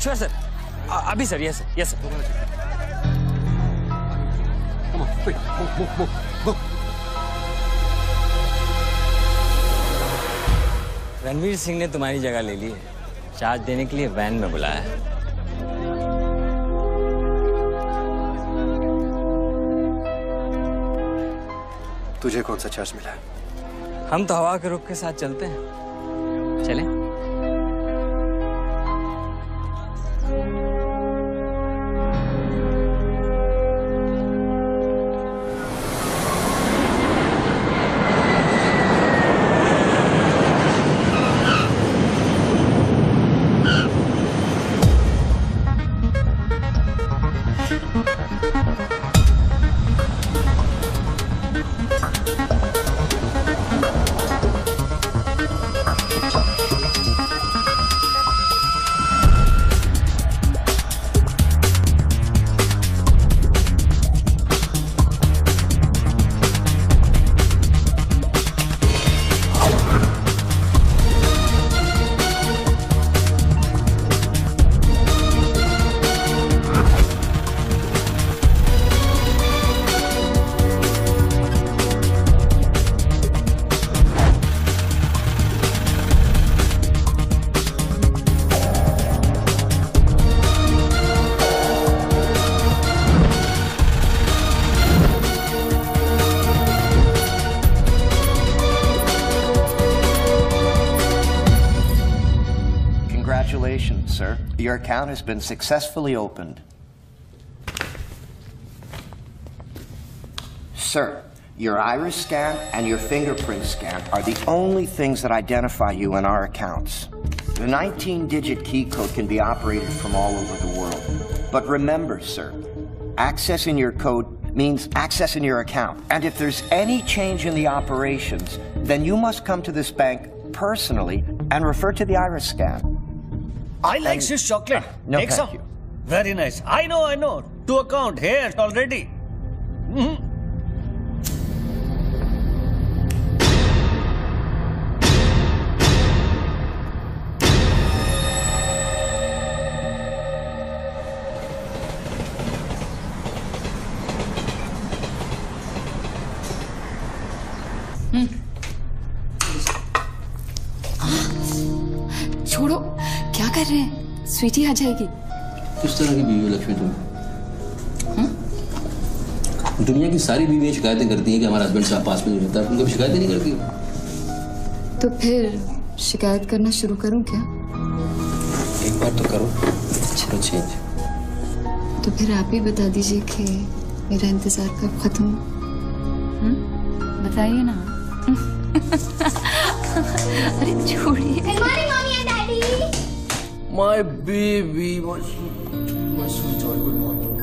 Sure sir, अभी sir, yes sir, yes sir. Ranveer Singh ने तुम्हारी जगह ले ली है, चार्ज देने के लिए वैन में बुलाया है। तुझे कौन सा चार्ज मिला है? हम तो हवा के रुख के साथ चलते हैं, चलें? Congratulations, sir. Your account has been successfully opened. Sir, your iris scan and your fingerprint scan are the only things that identify you in our accounts. The 19-digit key code can be operated from all over the world. But remember, sir, accessing your code means accessing your account. And if there's any change in the operations, then you must come to this bank personally and refer to the iris scan. I like Swiss chocolate. No, Take thank some. you. Very nice. I know. To account here already. छोड़ो, क्या कर रहे हैं? स्वीटी आ जाएगी। किस तरह की बीवी हो लक्ष्मी तुम? दुनिया की सारी बीवियां शिकायतें करती हैं कि हमारा हस्बैंड साहब पास में नहीं रहता, तुम कभी शिकायतें नहीं करती हो? तो फिर शिकायत करना शुरू करूं क्या? एक बार तो करो, चलो चेंज। तो फिर आप ही बता दीजिए कि मेरा इंतजार कब खत्म हो? बताइए ना। अरे छोड़िए। My baby, my sweet joy, good morning.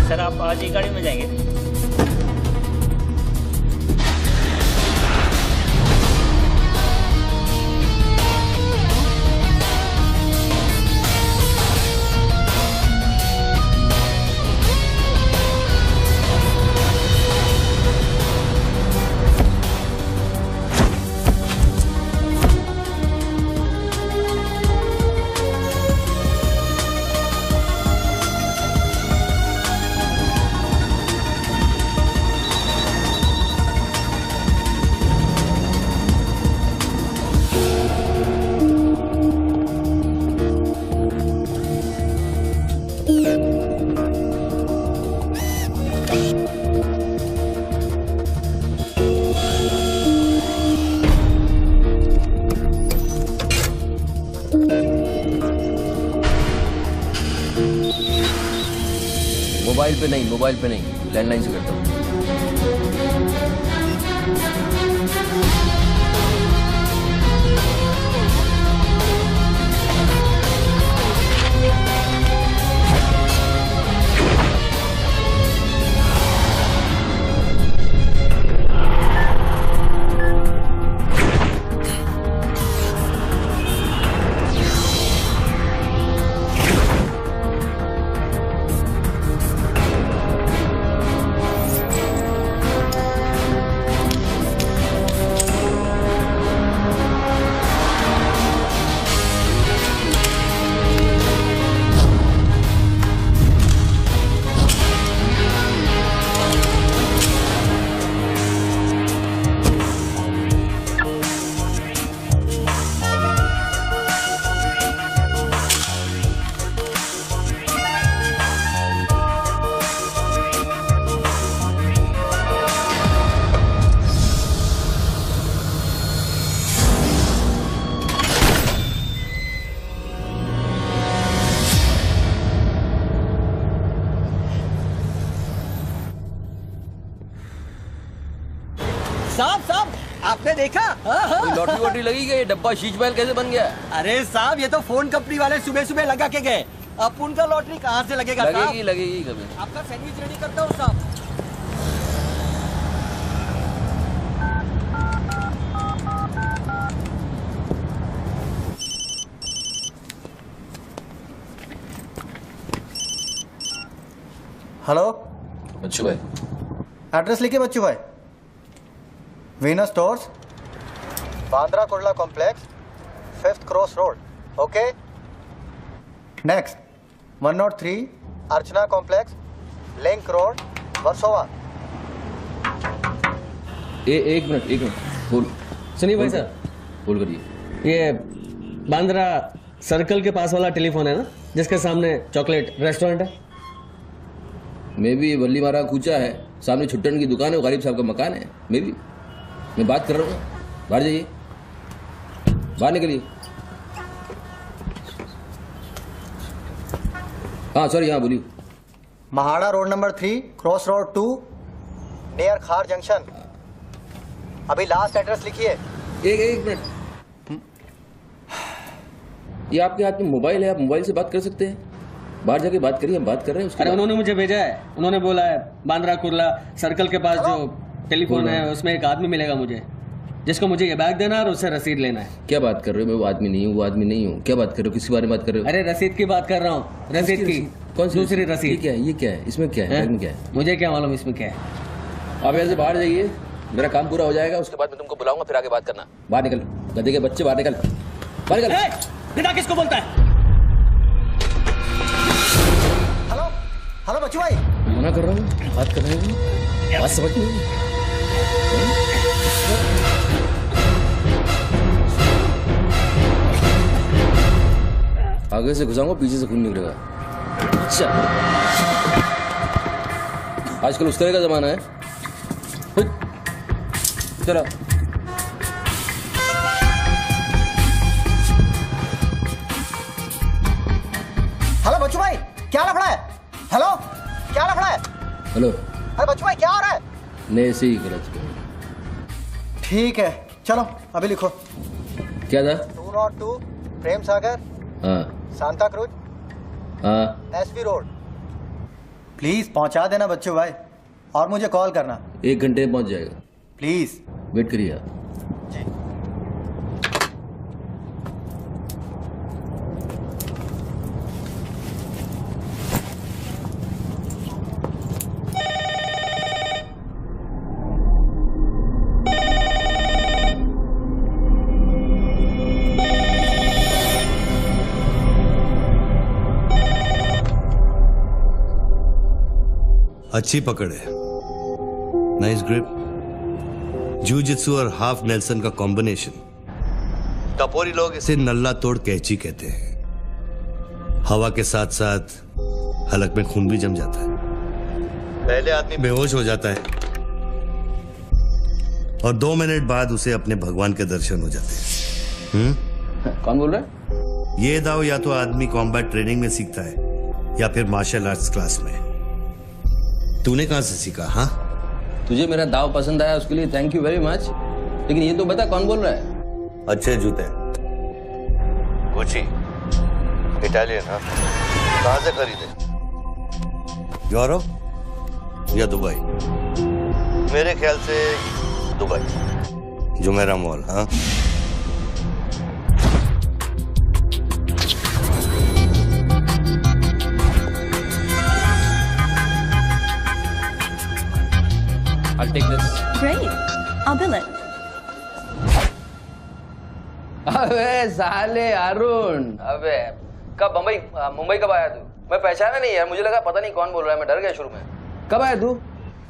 Sir आप आज ही गाड़ी में जाएंगे? मोबाइल पे नहीं, लैंडलाइन से करता हूँ। साहब साहब आपने देखा? लॉटरी वॉटरी लगी गई, डब्बा शीश महल कैसे बन गया? अरे साहब ये तो फोन कंपनी वाले सुबह सुबह लगा के गए। अब उनका लॉटरी कहाँ से लगेगा? लगेगी लगेगी कभी। आपका सैंडविच रेडी करता हूँ साहब। हेलो, बच्चू भाई। एड्रेस लिखिए बच्चू भाई। Venus stores, Bandra Kurla complex, 5th cross road. Okay. Next 103 अर्चना कॉम्प्लेक्स, लिंक रोड, वर्सोवा। एक मिनट बोल। सुनिए भाई साहब, बोल करिए। ये बांद्रा सर्कल के पास वाला टेलीफोन है ना, जिसके सामने चॉकलेट रेस्टोरेंट है? मे भी बल्ली मारा कूचा है, सामने छुट्टन की दुकान है, गरीब साहब का मकान है। मे भी मैं बात कर रहा हूँ, बाहर जाइए, बाहर निकलिए। हाँ सॉरी, हाँ बोलिए। MHADA road number 3 cross road 2 near खार जंक्शन। अभी लास्ट एड्रेस लिखिए। एक मिनट, ये आपके हाथ में मोबाइल है, आप मोबाइल से बात कर सकते हैं। बाहर जाके बात करिए, हम बात कर रहे हैं। अरे उन्होंने मुझे भेजा है, उन्होंने बोला है बांद्रा कुर्ला सर्कल के पास जो टेलीफोन है उसमें एक आदमी मिलेगा मुझे, जिसको मुझे ये बैग देना है और उससे रसीद लेना है। क्या बात कर रहे हो? मैं वो आदमी नहीं हूँ, वो आदमी नहीं हूँ। क्या बात कर रहे हो? किसके बारे में बात कर रहे हो? अरे रसीद की बात कर रहा हूँ, रसीद की। कौन सी दूसरी रसीद? ये क्या है? इसमें क्या है? क्या है? मुझे क्या मालूम इसमें क्या है। आप यहाँ से बाहर जाइए, मेरा काम पूरा हो जाएगा, उसके बाद मैं तुमको बुलाऊंगा, फिर आगे बात करना। बाहर निकल, गधे के बच्चे, बाहर निकल, बाहर निकल। पिता किसको बोलता है? हेलो हेलो बच्चू भाई। मना कर रहा हूँ, बात कर रहे हैं, बात समझ नहीं। आगे से घुसाऊंगा, पीछे से खून निकलेगा। अच्छा, आजकल उस तरह का जमाना है। चलो हेलो बच्चू भाई, क्या लफड़ा है? हेलो, क्या लफड़ा है? हेलो। अरे बच्चू भाई क्या हो रहा है? नहीं ऐसे ही गलत। ठीक है चलो अभी लिखो। क्या था? 202 प्रेम सागर, हाँ सांता क्रूज, हाँ। SV road. प्लीज पहुंचा देना बच्चू भाई, और मुझे कॉल करना। 1 घंटे में पहुंच जाएगा, प्लीज। वेट करिए आप। जी। अच्छी पकड़ है, नाइस ग्रिप। जूजित्सु और हाफ नेल्सन का कॉम्बिनेशन। टपोरी लोग इसे नल्ला तोड़ कैची कहते हैं। हवा के साथ साथ हलक में खून भी जम जाता है। पहले आदमी बेहोश हो जाता है और 2 मिनट बाद उसे अपने भगवान के दर्शन हो जाते हैं। कौन बोल रहा है? ये दाव या तो आदमी कॉम्बैट ट्रेनिंग में सीखता है या फिर मार्शल आर्ट्स क्लास में। तूने कहां से सीखा? हाँ, तुझे मेरा दाव पसंद आया, उसके लिए थैंक यू वेरी मच। लेकिन ये तो बता कौन बोल रहा है? अच्छे जूते, गुची, इटालियन। हाँ, कहां से खरीदे? यूरोप या दुबई? मेरे ख्याल से दुबई, जुमेरा मॉल। हाँ, I'll take this. Great. I'll bill it. अबे साले अरुण, अबे कब मुंबई कब आया तू? मैं पहचाना नहीं यार, मुझे लगा पता नहीं कौन बोल रहा है, मैं डर गया शुरू में। कब आया तू?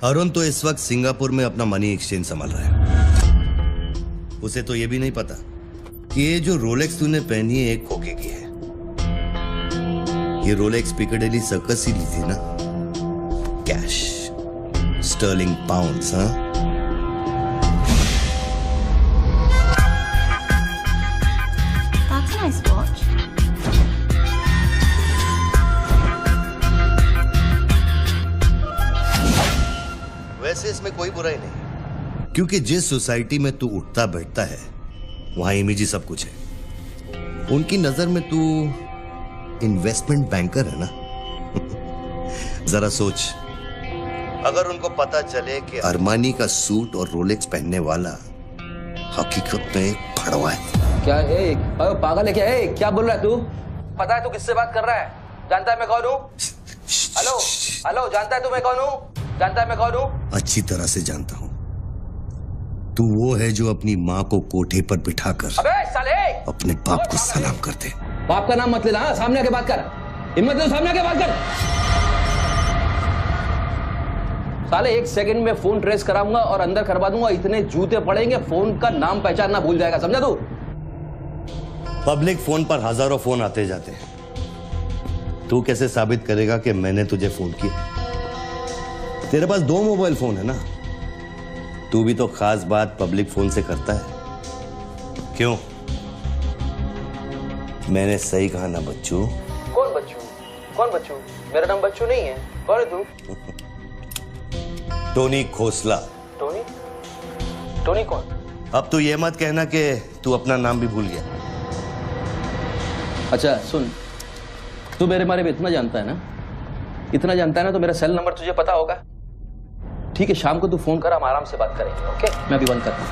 अरुण तो इस वक्त सिंगापुर में अपना मनी एक्सचेंज संभाल रहा है। उसे तो ये भी नहीं पता कि ये जो रोलेक्स तूने पहनी है एक खोखे की है। ये रोलेक्स पिकाडेली सर्कस ही ली थी ना, कैश, स्टर्लिंग पाउंड्स। हाँ, That's a nice watch. वैसे इसमें कोई बुराई नहीं, क्योंकि जिस सोसाइटी में तू उठता बैठता है वहां इमेज ही सब कुछ है। उनकी नजर में तू इन्वेस्टमेंट बैंकर है ना। जरा सोच, अगर उनको पता चले कि अरमानी का सूट और रोलेक्स पहनने वाला हकीकत में एक फड़वा है। क्या है? पागल है क्या? है क्या बोल रहा है तू? पता है तू किससे बात कर रहा है? जानता है मैं कौन हूँ? हेलो हेलो, जानता है तू मैं कौन हूँ? जानता है मैं कौन हूँ? अच्छी तरह से जानता हूँ। तू वो है जो अपनी माँ को कोठे पर बिठाकर अबे साले अपने बाप को सलाम करते। बाप का नाम मत लेना, सामने आके बात कर। हिम्मत है सामने आके बात कर। साले 1 सेकंड में फोन ट्रेस कराऊंगा और अंदर करवा दूंगा। इतने जूते पड़ेंगे, फोन का नाम पहचानना भूल जाएगा, समझा तू? पब्लिक फोन पर हजारों फोन आते जाते हैं। तू कैसे साबित करेगा कि मैंने तुझे फोन किया? तेरे पास 2 मोबाइल फोन है ना। तू भी तो खास बात पब्लिक फोन से करता है, क्यों? मैंने सही कहा ना बच्चू? कौन बच्चू? कौन बच्चू? मेरा नाम बच्चू नहीं है। कौन है तू? टोनी खोसला। टोनी? टोनी कौन? अब तू ये मत कहना कि तू अपना नाम भी भूल गया। अच्छा सुन, तू मेरे बारे में इतना जानता है ना, इतना जानता है ना, तो मेरा सेल नंबर तुझे पता होगा। ठीक है, शाम को तू फोन कर, हम आराम से बात करेंगे। ओके, मैं अभी बंद करता हूं।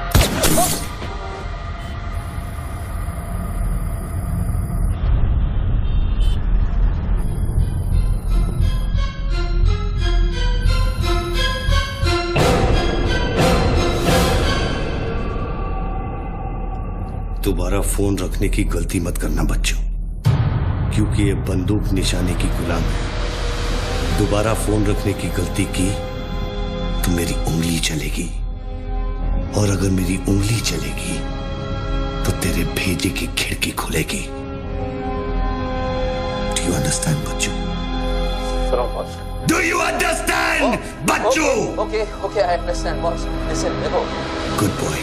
दोबारा फोन रखने की गलती मत करना बच्चों, क्योंकि ये बंदूक निशाने की गुलाम है। दोबारा फोन रखने की गलती की तो मेरी उंगली चलेगी, और अगर मेरी उंगली चलेगी तो तेरे भेजे की खिड़की खुलेगी। डू यू अंडरस्टैंड बच्चों? डू यू अंडरस्टैंड बच्चों? Okay okay, I understand boss. Listen, देखो, गुड बॉय।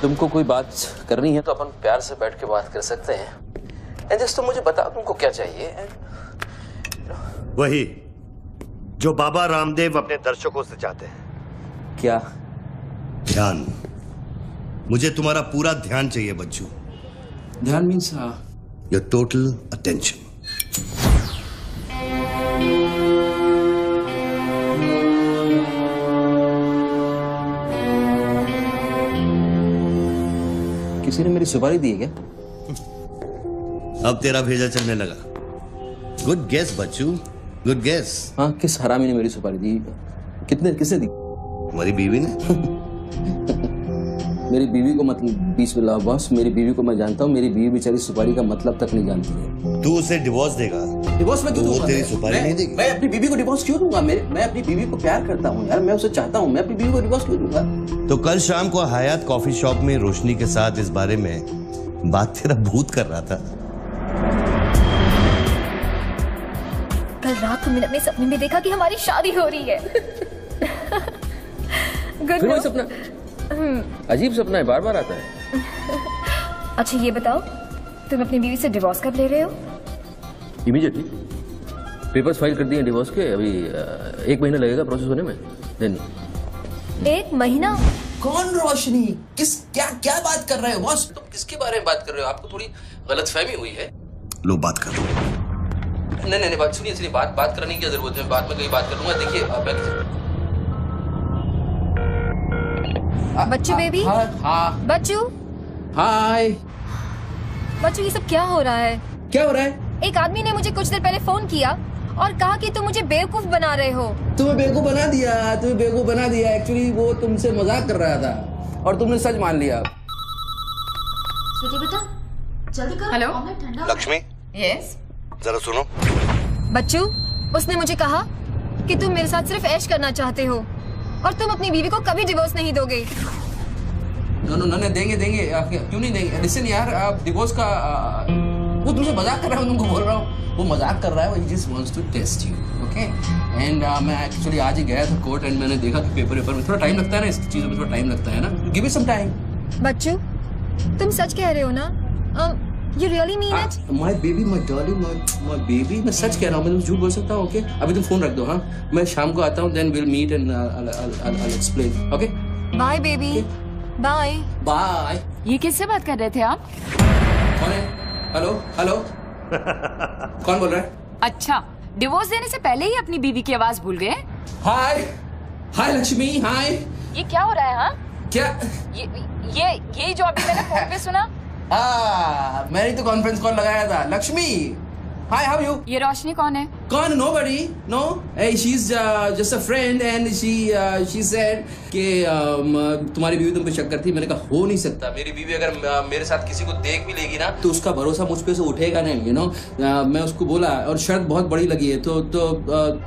तुमको कोई बात करनी है तो अपन प्यार से बैठ के बात कर सकते हैं। एंड जस्ट तुम मुझे बताओ तुमको क्या चाहिए। वही जो बाबा रामदेव अपने दर्शकों से चाहते हैं। क्या? ध्यान। मुझे तुम्हारा पूरा ध्यान चाहिए बच्चू। ध्यान मीन्स योर टोटल अटेंशन। किसी ने मेरी सुपारी दी है क्या? अब तेरा भेजा चलने लगा। गुड गेस बच्चू, गुड गेस। हाँ, किस हरामी ने मेरी सुपारी दी? किसने दी? हमारी बीवी ने। मेरी बीवी को मतलब बिस्मिल्लाह बॉस, मेरी बीवी को मैं जानता हूँ। मेरी बीवी बेचारी सुपारी का मतलब तक नहीं जानती है। तू उसे डिवोर्स देगा? डिवोर्स में क्यों दूंगा? वो तेरी सुपारी नहीं देगी? मैं अपनी बीवी को डिवोर्स क्यों दूंगा? मैं अपनी बीवी को प्यार करता हूँ यार, मैं उसे चाहता हूँ। मैं अपनी बीवी को डिवोर्स क्यों दूंगा? तो कल शाम को हयात कॉफी शॉप में रोशनी के साथ इस बारे में बात तेरा भूत कर रहा था। कल रात को मैंने अपने सपने में देखा कि हमारी शादी हो रही है। फिर वही सपना? अजीब सपना है, बार बार आता है। अच्छा ये बताओ, तुम अपनी बीवी से डिवोर्स कब ले रहे हो? इमीडिएटली। पेपर्स फाइल कर दिए डिवोर्स के। अभी 1 महीना लगेगा प्रोसेस होने में। देन 1 महीना? कौन रोशनी? क्या बात कर रहे हो बॉस? तुम किसके बारे में बात कर रहे हो? आपको थोड़ी गलतफहमी हुई है। लो बात कर। नहीं बात सुनिए, बात करने की क्या जरूरत है? बाद में कहीं बात करूंगा। देखिए बच्चू बेबी। हाँ बच्चू। हाय। बच्चू ये सब क्या हो रहा है? क्या हो रहा है? एक आदमी ने मुझे कुछ देर पहले फोन किया और कहा कि तुम मुझे बेवकूफ बना रहे हो। तुम्हें बेवकूफ बना दिया। एक्चुअली वो तुमसे मजाक कर रहा था और तुमने सच मान लिया। स्वीटी बेटा जल्दी करो। हेलो लक्ष्मी। यस। जरा सुनो। बच्चू, उसने मुझे कहा कि तुम मेरे साथ सिर्फ ऐश करना चाहते हो और तुम अपनी बीवी को कभी डिवोर्स नहीं दोगे। नो देंगे। क्यों नहीं देंगे? लिसन यार, आप डिवोर्स का वो तुमसे मजाक कर रहा हूँ, तुमको बोल रहा हूँ। वो मजाक कर रहा है, वो just wants to test you. Okay. And मैं एक्चुअली आज ही गया था कोर्ट एंड मैंने देखा कि पेपर में थोड़ा टाइम लगता है ना, इस चीजों में थोड़ा टाइम लगता है ना। Give it some time. Bachchu, तुम सच कह रहे हो ना? You really mean it? My baby, my darling, my baby, मैं सच कह रहा हूँ। मैं झूठ बोल सकता हूँ? ओके, अभी तुम फोन रख दो। हाँ, मैं शाम को आता हूँ, then we'll meet and I'll explain. Okay? Bye baby, bye. Bye. ये किससे बात कर रहे थे आप? कौन है? हेलो हेलो कौन बोल रहा है? अच्छा, डिवोर्स देने से पहले ही अपनी बीवी की आवाज भूल गए? हाय हाय लक्ष्मी, हाय। ये क्या हो रहा है? हाँ क्या? ये जो अभी मैंने फोन पे सुना। मैंने तो कॉन्फ्रेंस कॉल लगाया था। Lakshmi, hi, how you? ये रोशनी कौन है? कौन? Nobody, no. She is just a friend and she said कि तुम्हारी बीवी तुम पे शक करती। मैंने कहा हो नहीं सकता, मेरी बीवी अगर मेरे साथ किसी को देख भी लेगी ना तो उसका भरोसा मुझ पे से उठेगा नहीं, यू नो। मैं उसको बोला और शर्त बहुत बड़ी लगी है, तो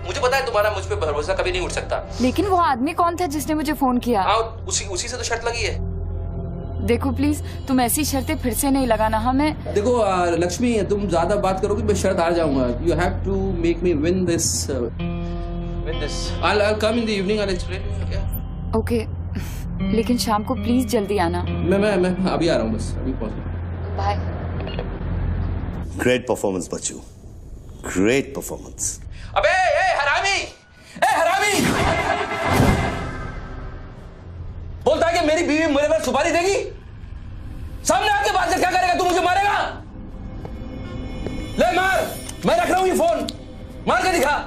मुझे पता है तुम्हारा मुझ पे भरोसा कभी नहीं उठ सकता। लेकिन वो आदमी कौन था जिसने मुझे फोन किया? उसी से तो शर्त लगी है। देखो प्लीज, तुम ऐसी शर्तें फिर से नहीं लगाना। हमें देखो लक्ष्मी, तुम ज्यादा बात करोगे मैं शर्त हार जाऊंगा। You have to make me win this. I'll come in the evening, I'll explain. Yeah. Okay, लेकिन शाम को प्लीज जल्दी आना। मैं अभी आ रहा हूँ, बस अभी पहुंच। बाय। ग्रेट परफॉर्मेंस बच्चू, ग्रेट परफॉर्मेंस। अबे हरामी, बोलता है कि मेरी बीवी मेरे पर सुपारी देगी। सामने आके बात कर, क्या करेगा तू? मुझे मारेगा? ले मार, मैं रख रहा हूं ये फोन, मार के दिखा।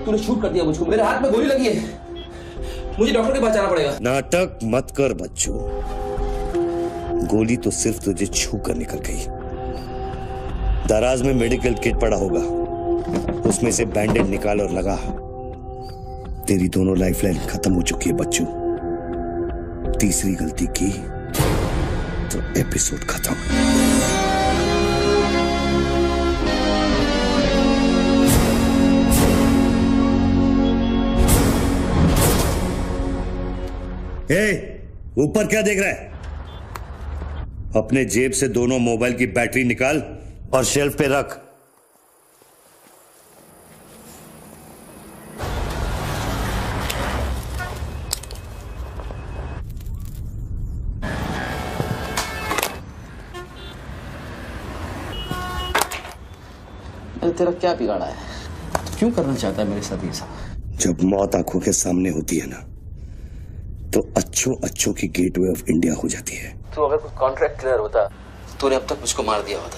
तूने शूट कर दिया मुझको, मेरे हाथ में गोली लगी है, मुझे डॉक्टर के पास जाना पड़ेगा। नाटक मत कर बच्चू, गोली तो सिर्फ तुझे छू कर निकल गई। दराज में मेडिकल किट पड़ा होगा, उसमें से बैंडेज निकाल और लगा। तेरी दोनों लाइफलाइन खत्म हो चुकी है बच्चू। तीसरी गलती की तो एपिसोड खत्म। ऊपर क्या देख रहा है? अपने जेब से दोनों मोबाइल की बैटरी निकाल और शेल्फ पे रख। तेरा क्या बिगाड़ा है? क्यों करना चाहता है मेरे साथ ये सब? जब मौत आंखों के सामने होती है ना, तो अच्छों की गेटवे ऑफ इंडिया हो जाती है। तो अगर कुछ कॉन्ट्रैक्ट क्लियर होता, तूने अब तक मुझको मार दिया होता।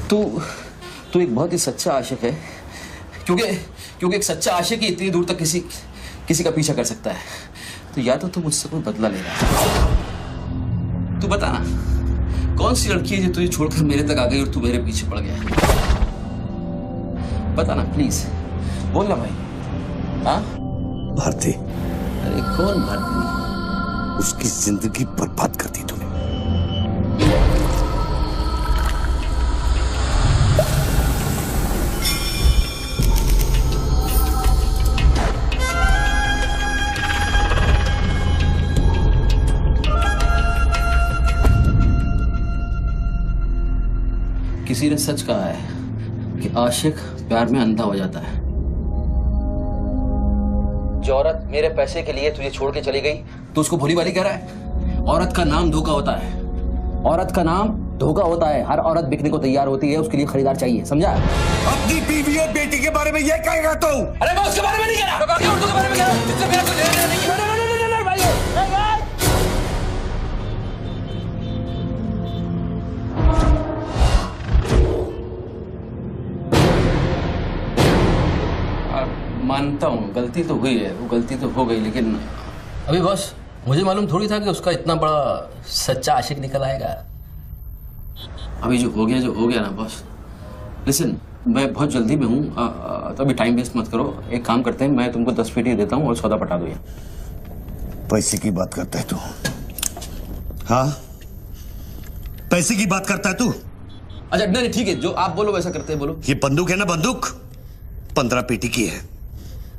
तू एक बहुत ही सच्चा आशिक है, क्योंकि एक सच्चा आशिक ही इतनी दूर तक किसी का पीछा कर सकता है। तो या तो तू मुझसे कोई बदला ले रहा है। तू बता ना, कौन सी लड़की है जो तुझे छोड़कर मेरे तक आ गई और तू मेरे पीछे पड़ गया? बता ना प्लीज, बोल ना भाई। हाँ, भारती। अरे कौन भारती? उसकी जिंदगी बर्बाद कर दी तूने। किसी ने सच कहा है कि आशिक प्यार में अंधा हो जाता है। जो औरत मेरे पैसे के लिए तुझे छोड़ के चली गई, तो उसको भोली भाली कह रहा है? औरत का नाम धोखा होता है। औरत का नाम धोखा होता है। हर औरत बिकने को तैयार होती है, उसके लिए खरीदार चाहिए, समझा? अपनी बीवी और बेटी के बारे में ये कहेगा तू? अरे मैं उसके बारे में नहीं कह रहा, मैं उर्दू के बारे में कह रहा हूं, जिससे मेरा कुछ लेना नहीं है। मानता हूँ गलती तो हुई है, वो गलती तो हो गई, लेकिन अभी बस मुझे मालूम थोड़ी था कि उसका इतना बड़ा सच्चा आशिक निकल आएगा। अभी जो हो गया ना बॉस। लिसन, मैं बहुत जल्दी में हूँ, तो अभी टाइम वेस्ट मत करो। एक काम करते हैं, मैं तुमको 10 पेटी देता हूँ और सौदा पटा दो। पैसे की बात करता है तू? हाँ, पैसे की बात करता है तू? अच्छा नहीं ठीक है, जो आप बोलो वैसा करते हैं, बोलो। ये बंदूक है ना, बंदूक 15 पेटी की है,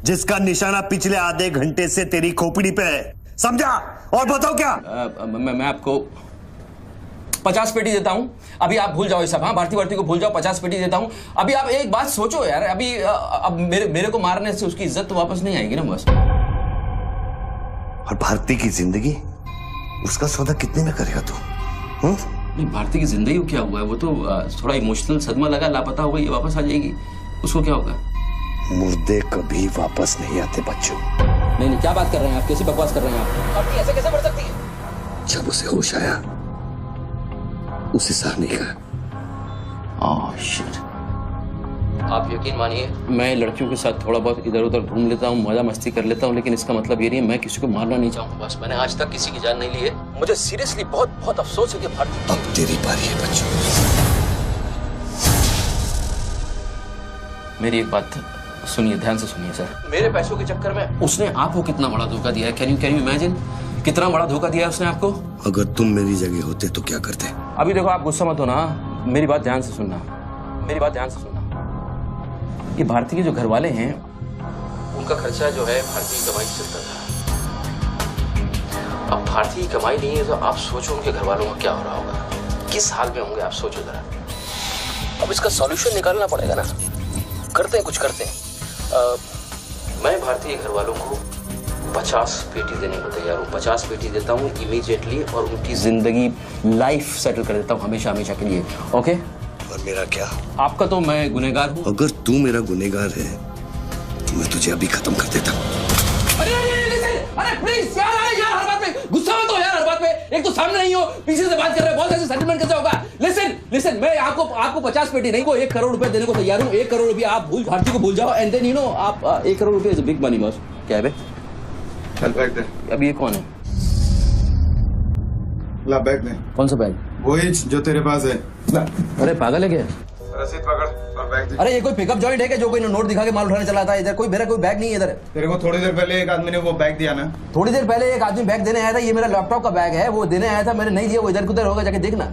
जिसका निशाना पिछले आधे घंटे से तेरी खोपड़ी पे है, समझा? और बताओ क्या? मैं आपको 50 पेटी देता हूँ, अभी आप भूल जाओ ये सब। हाँ, भारती को भूल जाओ, 50 पेटी देता हूँ। अभी आप एक बात सोचो यार, अभी अब मेरे को मारने से उसकी इज्जत तो वापस नहीं आएगी ना बस। और भारती की जिंदगी, उसका सौदा कितने में करेगा तू? नहीं, भारती की जिंदगी को क्या हुआ है? वो तो थोड़ा इमोशनल सदमा लगा, लापता हो गई, वापस आ जाएगी। उसको क्या होगा? मुर्दे कभी वापस नहीं आते बच्चों। नहीं, क्या बात कर रहे हैं आप? कैसी बकवास कर रहे हैं आप? भारती ऐसे कैसे बढ़ सकती है? जब उसे होश आया, उसे सहने का। Oh shit. आप यकीन मानिए, मैं लड़कियों के साथ थोड़ा बहुत इधर उधर घूम लेता हूँ, मजा मस्ती कर लेता हूँ, लेकिन इसका मतलब ये नहीं है मैं किसी को मारना नहीं चाहूँगा। बस मैंने आज तक किसी की जान नहीं ली है। मुझे सीरियसली बहुत बहुत अफसोस है कि भारती। अब तेरी बारी है बच्चों। मेरी एक बात सुनिए, ध्यान से सुनिए सर। मेरे पैसों के चक्कर में उसने आपको कितना बड़ा धोखा दिया है? कैन यू इमेजिन कितना बड़ा धोखा दिया है उसने आपको? अगर तुम मेरी जगह होते तो क्या करते? अभी देखो, आप गुस्सा मत होना, मेरी बात ध्यान से सुनना, मेरी बात ध्यान से सुनना। ये भारती के जो घर वाले हैं, उनका खर्चा जो है भारती की कमाई से चलता था। अब भारती की कमाई नहीं है तो आप सोचो उनके घर वालों का क्या हो रहा होगा, किस हाल में होंगे, आप सोचो जरा। अब इसका सॉल्यूशन निकालना पड़ेगा ना। करते हैं, कुछ करते हैं। मैं भारतीय घर वालों को 50 पेटी देने को तैयार हूँ। 50 पेटी देता हूँ इमीडिएटली, और उनकी जिंदगी लाइफ सेटल कर देता हूँ हमेशा हमेशा के लिए। ओके? और मेरा क्या? आपका तो मैं गुनहगार हूँ। अगर तू मेरा गुनहगार है तो मैं तुझे अभी खत्म कर देता। अरे प्लीज यार, हर बात में गुस्सा मत हो यार, हर बात में। एक तो सामने नहीं हो, पीछे से बात कर रहे हो, बहुत ऐसे सेटलमेंट कैसे होगा? लिसन, मैं आपको 50 पेटी नहीं, को 1 करोड़ रुपए देने को तैयार हूँ। 1 करोड़ रुपया आप भारती को भूल जाओ, एंड देन आप 1 करोड़ रुपया is a big money boss. क्या है बे? चल बैग दे। अब ये कौन है? ला बैग दे। कौन सा बैग? वही जो तेरे पास है। अरे पागल है क्या? रसीद पकड़ और बैग दे। अरे ये कोई पिकअप जॉइंट है क्या जो कोई नोट दिखा के माल उठाने चला था? इधर कोई मेरा कोई बैग नहीं है इधर। तेरे को थोड़ी देर पहले एक आदमी ने वो बैग दिया ना? थोड़ी देर पहले एक आदमी बैग देने आया था। ये मेरा लैपटॉप का बैग है, वो देने आया था, मैंने नहीं दिया। वो इधर उधर होगा, जाके देखना।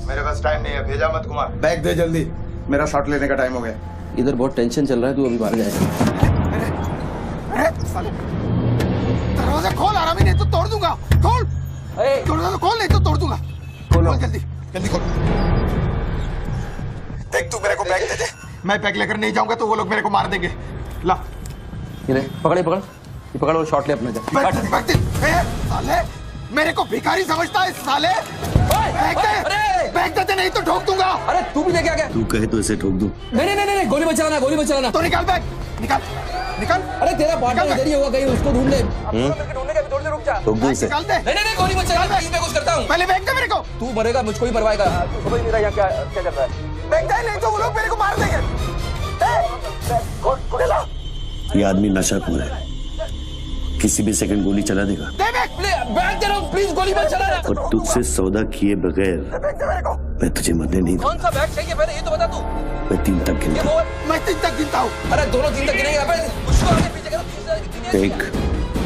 मेरे पास टाइम नहीं है, भेजा मत कुमार। बैग दे जल्दी, मेरा शॉट लेने का टाइम हो गया। इधर बहुत टेंशन चल रहा है, तू अभी बाहर जाएगा। दरवाजा खोल, आराम ही नहीं तो तोड़ दूंगा। खोल, दरवाजा खोल, नहीं तो तोड़ दूंगा। खोल जल्दी, जल्दी खोल। देख, तू मेरे को बैग दे दे। मैं बैग लेकर नहीं जाऊंगा तो वो लोग मेरे को मार देंगे। ला, ये ले, पकड़ और शॉट ले अपने। साले, मेरे को भिखारी समझता है साले। बैग दे नहीं तो ठोक दूंगा। अरे तू भी लेके आ गया? तू कहे तो इसे ठोक दूं? नहीं, गोली मत चलाना। तो निकाल बैग, निकाल। अरे तेरा पार्टनर इधर ही होगा कहीं, उसको ढूंढ ले। ढूंढने का भी थोड़ी देर रुक जा। ठोक दूं इसे? निकाल दे। नहीं, गोली मत चला, मैं कुछ करता हूँ। पहले बैग दे मेरे को। तू मरेगा, मुझको ही मरवाएगा। समझ नहीं रहा यहाँ क्या चल रहा है। बैग दे, नहीं तो वो लोग मेरे को मार देंगे। ये आदमी नशाखोर है, किसी भी सेकंड गोली चला देगा। बैग दे रहा हूँ, प्लीज गोली मत चलाना। और तुझसे सौदा किए बगैर मैं तुझे मरने नहीं दूंगा। कौन सा बैग चाहिए पहले ये तो बता तू। मैं 3 तक गिनता हूँ। मैं 3 तक गिनता हूँ। अरे दोनों 3 तक गिनेंगे। उसको आगे पीछे करो। 1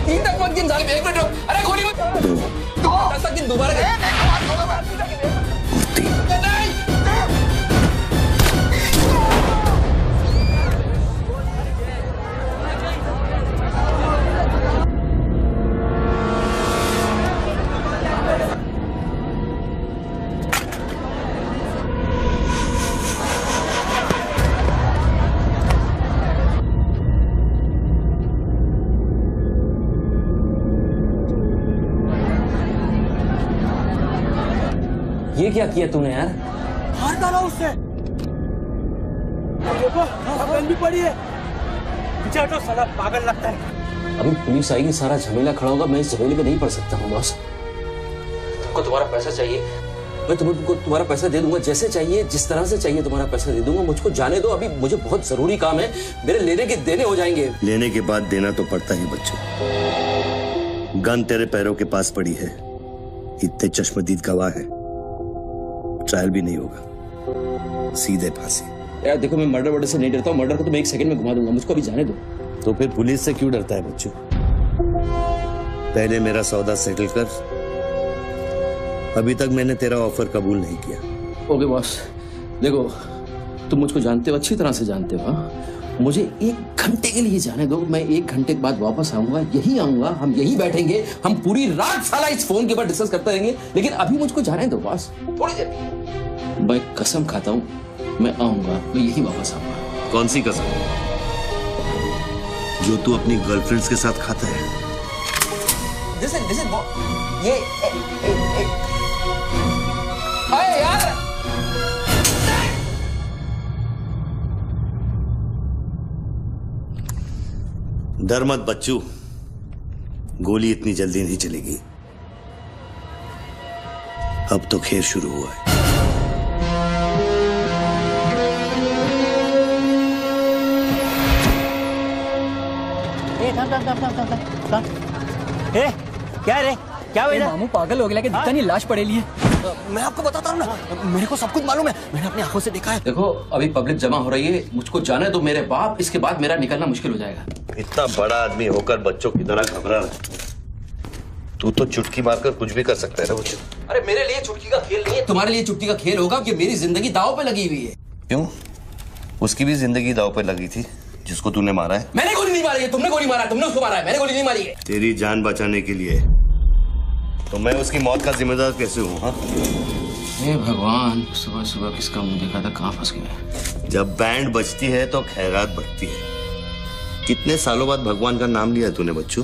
3 तक मत गिन साले, 1 मिनट रुक। अरे गोली मत। 2 10 तक गिन दोबारा। और 3। ये क्या किया तूने यार? मार डाला उससे। देखो, गन भी पड़ी है। पीछे हटो, साला पागल लगता है। अभी पुलिस आएगी, सारा झमेला खड़ा होगा। मैं इस झमेले में नहीं पड़ सकता हूँ बॉस। तुमको तुम्हारा पैसा चाहिए, मैं तुमको तुम्हारा पैसा दे दूंगा। जैसे चाहिए, जिस तरह से चाहिए तुम्हारा पैसा दे दूंगा। मुझको जाने दो, अभी मुझे बहुत जरूरी काम है। मेरे लेने के देने हो जाएंगे। लेने के बाद देना तो पड़ता ही बच्चों। गन तेरे पैरों के पास पड़ी है, इतने चश्मदीद गवाह है। ट्रायल भी नहीं होगा, सीधे फांसी। यार देखो, मैं मर्डर से नहीं डरता हूँ। मर्डर को तो मैं 1 सेकंड में घुमा दूंगा। मुझको अभी जाने दो। तो फिर पुलिस से क्यों डरता है बच्चों? पहले मेरा सौदा सेटल कर। अभी तक मैंने तेरा ऑफर कबूल नहीं किया। ओके बॉस, देखो तुम मुझको जानते हो, अच्छी तरह से जानते हो। हाँ, मुझे 1 घंटे के लिए जाने दो, मैं 1 घंटे के बाद वापस आऊंगा, यही आऊंगा, हम यही बैठेंगे, हम पूरी रात साला इस फोन के ऊपर डिस्कस करते रहेंगे, लेकिन अभी मुझको जाने दो बॉस, थोड़ी देर। मैं कसम खाता हूँ, मैं आऊंगा, मैं यही वापस आऊंगा। कौन सी कसम? जो तू अपनी गर्लफ्रेंड्स के साथ खाता है? Listen, ये अरे यार, डर मत बच्चू, गोली इतनी जल्दी नहीं चलेगी। अब तो खेल शुरू हुआ है। क्या रे, क्या हुआ? मामू पागल हो गया कि दिखता नहीं, लाश पड़ेली है। मैं आपको बताता हूँ ना, मेरे को सब कुछ मालूम है, मैंने अपनी आंखों से देखा है। देखो अभी पब्लिक जमा हो रही है, मुझको जाने दो मेरे बाप, इसके बाद मेरा निकलना मुश्किल हो जाएगा। इतना बड़ा आदमी होकर बच्चों की तरह घबरा रहा, तू तो चुटकी मारकर कुछ भी कर सकता है ना बच्चों। अरे मेरे लिए चुटकी का खेल नहीं है, तुम्हारे लिए चुटकी का खेल होगा कि मेरी जिंदगी दांव पे लगी हुई है। क्यों? उसकी भी जिंदगी दांव पे लगी थी जिसको तूने मारा है। मैंने गोली नहीं मारी है, तुमने गोली मारा है, तुमने उसको मारा है, मैंने गोली नहीं मारी है। तेरी जान बचाने के लिए तो मैं उसकी मौत का जिम्मेदार कैसे हूँ? हाँ, हे भगवान, सुबह सुबह किसका मुंह देखा था, कहाँ फंस गया। जब बैंड बजती है तो खैरात बढ़ती है। कितने सालों बाद भगवान का नाम लिया तूने बच्चू?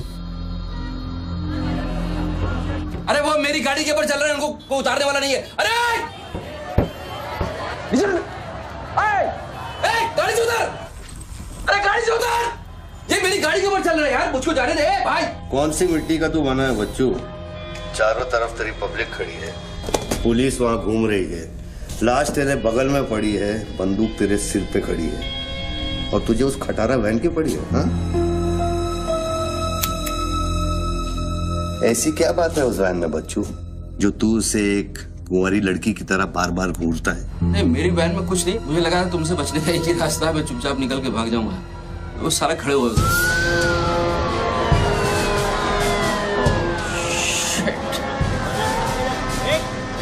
अरे वो मेरी गाड़ी के ऊपर चल रहे हैं, उनको उतारने वाला नहीं है। अरे गाड़ी से उतर, अरे गाड़ी से उतर, ये मेरी गाड़ी के ऊपर चल रहा है यार, मुझको जाने दे भाई। कौन सी मिट्टी का तू बना है बच्चू? चारों तरफ तेरी पब्लिक खड़ी है, पुलिस वहां घूम रही है, लाश तेरे बगल में पड़ी है, बंदूक तेरे सिर पे खड़ी है, और तुझे उस खटारा वैन की पड़ी है। हाँ, ऐसी क्या बात है उस वैन में बच्चू जो तू उसे एक कुंवारी लड़की की तरह बार बार घूरता है? नहीं, मेरी वैन में कुछ नहीं, मुझे लगा था तुमसे बचने का एक ही रास्ता है, मैं चुपचाप निकल के भाग जाऊंगा। वो सारे खड़े हुए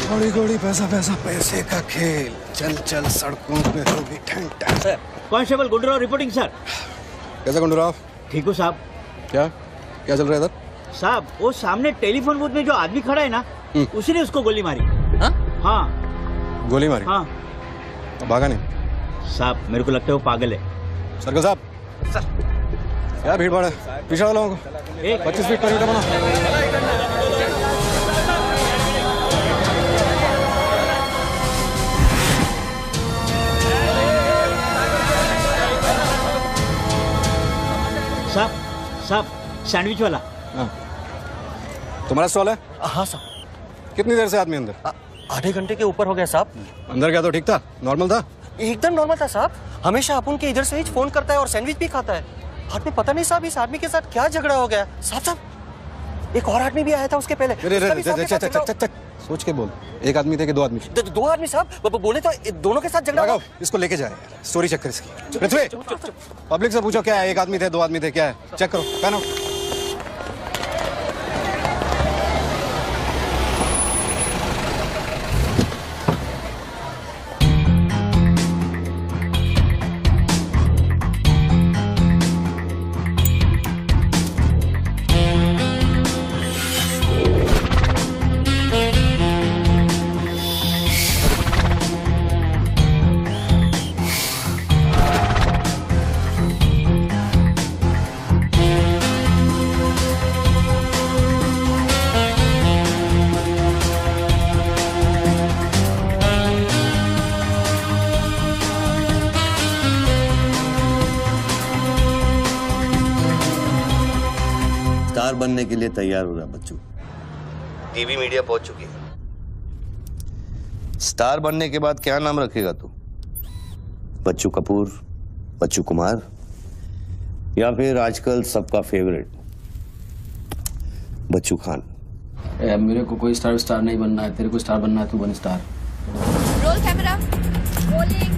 घोड़ी घोड़ी पैसा पैसा पैसे का खेल, चल चल सड़कों पे होगी ठंड ठंड। Sir, constable Gundurao reporting sir. कैसा गुंडूराव? ठीक हो साहब। क्या क्या चल रहा है इधर? साहब वो सामने टेलीफोन बूथ में जो आदमी खड़ा है ना, उसी ने उसको गोली मारी। हाँ गोली मारी? हाँ। भागा नहीं? साहब मेरे को लगता है वो पागल है। सर्कल साहब, सर क्या भीड़ भाड़ है, पीछे वालों को 25 फीट पर बना। साहब सैंडविच वाला। हाँ, तुम्हारा स्टॉल है? हाँ साहब। कितनी देर से आदमी अंदर? आधे घंटे के ऊपर हो गया साहब। अंदर गया तो ठीक था, नॉर्मल था? एकदम नॉर्मल था साहब, हमेशा अपुन के इधर से ही फोन करता है और सैंडविच भी खाता है। हाथ में पता नहीं साहब इस आदमी के साथ क्या झगड़ा हो गया। साहब एक और आदमी भी आया था उसके पहले। सोच के बोल, एक आदमी थे कि 2 आदमी? 2 आदमी साहब, बोले तो दोनों के साथ झगड़ा। इसको लेके जाए, स्टोरी चेक कर इसकी। पृथ्वी, पब्लिक से पूछो क्या है, 1 आदमी थे 2 आदमी थे, क्या है, चेक करो। पहनो। स्टार बनने के लिए तैयार हो रहा बच्चू। टीवी मीडिया पहुंच चुकी है। स्टार बनने के बाद क्या नाम रखेगा तू? बच्चू कपूर, बच्चू कुमार, या फिर आजकल सबका फेवरेट बच्चू खान? मेरे को कोई स्टार नहीं बनना है, तेरे को स्टार बनना है, तू बन स्टार। Roll camera, rolling.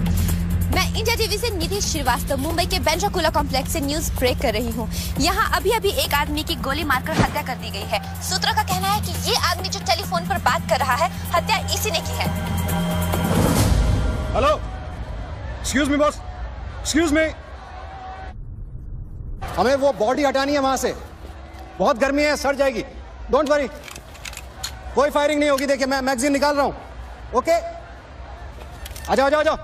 मैं इंडिया टीवी से निधि श्रीवास्तव मुंबई के बेंड्राकुला कॉम्प्लेक्स से न्यूज ब्रेक कर रही हूँ। यहाँ अभी एक आदमी की गोली मारकर हत्या कर दी गई है। सूत्रों का कहना है कि ये आदमी जो टेलीफोन पर बात कर रहा है, हत्या इसी ने की है। Hello, excuse me boss, excuse me, हमें वो बॉडी हटानी है वहां से। बहुत गर्मी है, सड़ जाएगी। डोंट वरी, कोई फायरिंग नहीं होगी। देखिए मैं मैगजीन निकाल रहा हूं। ओके, आ जाओ आ जाओ आ जाओ।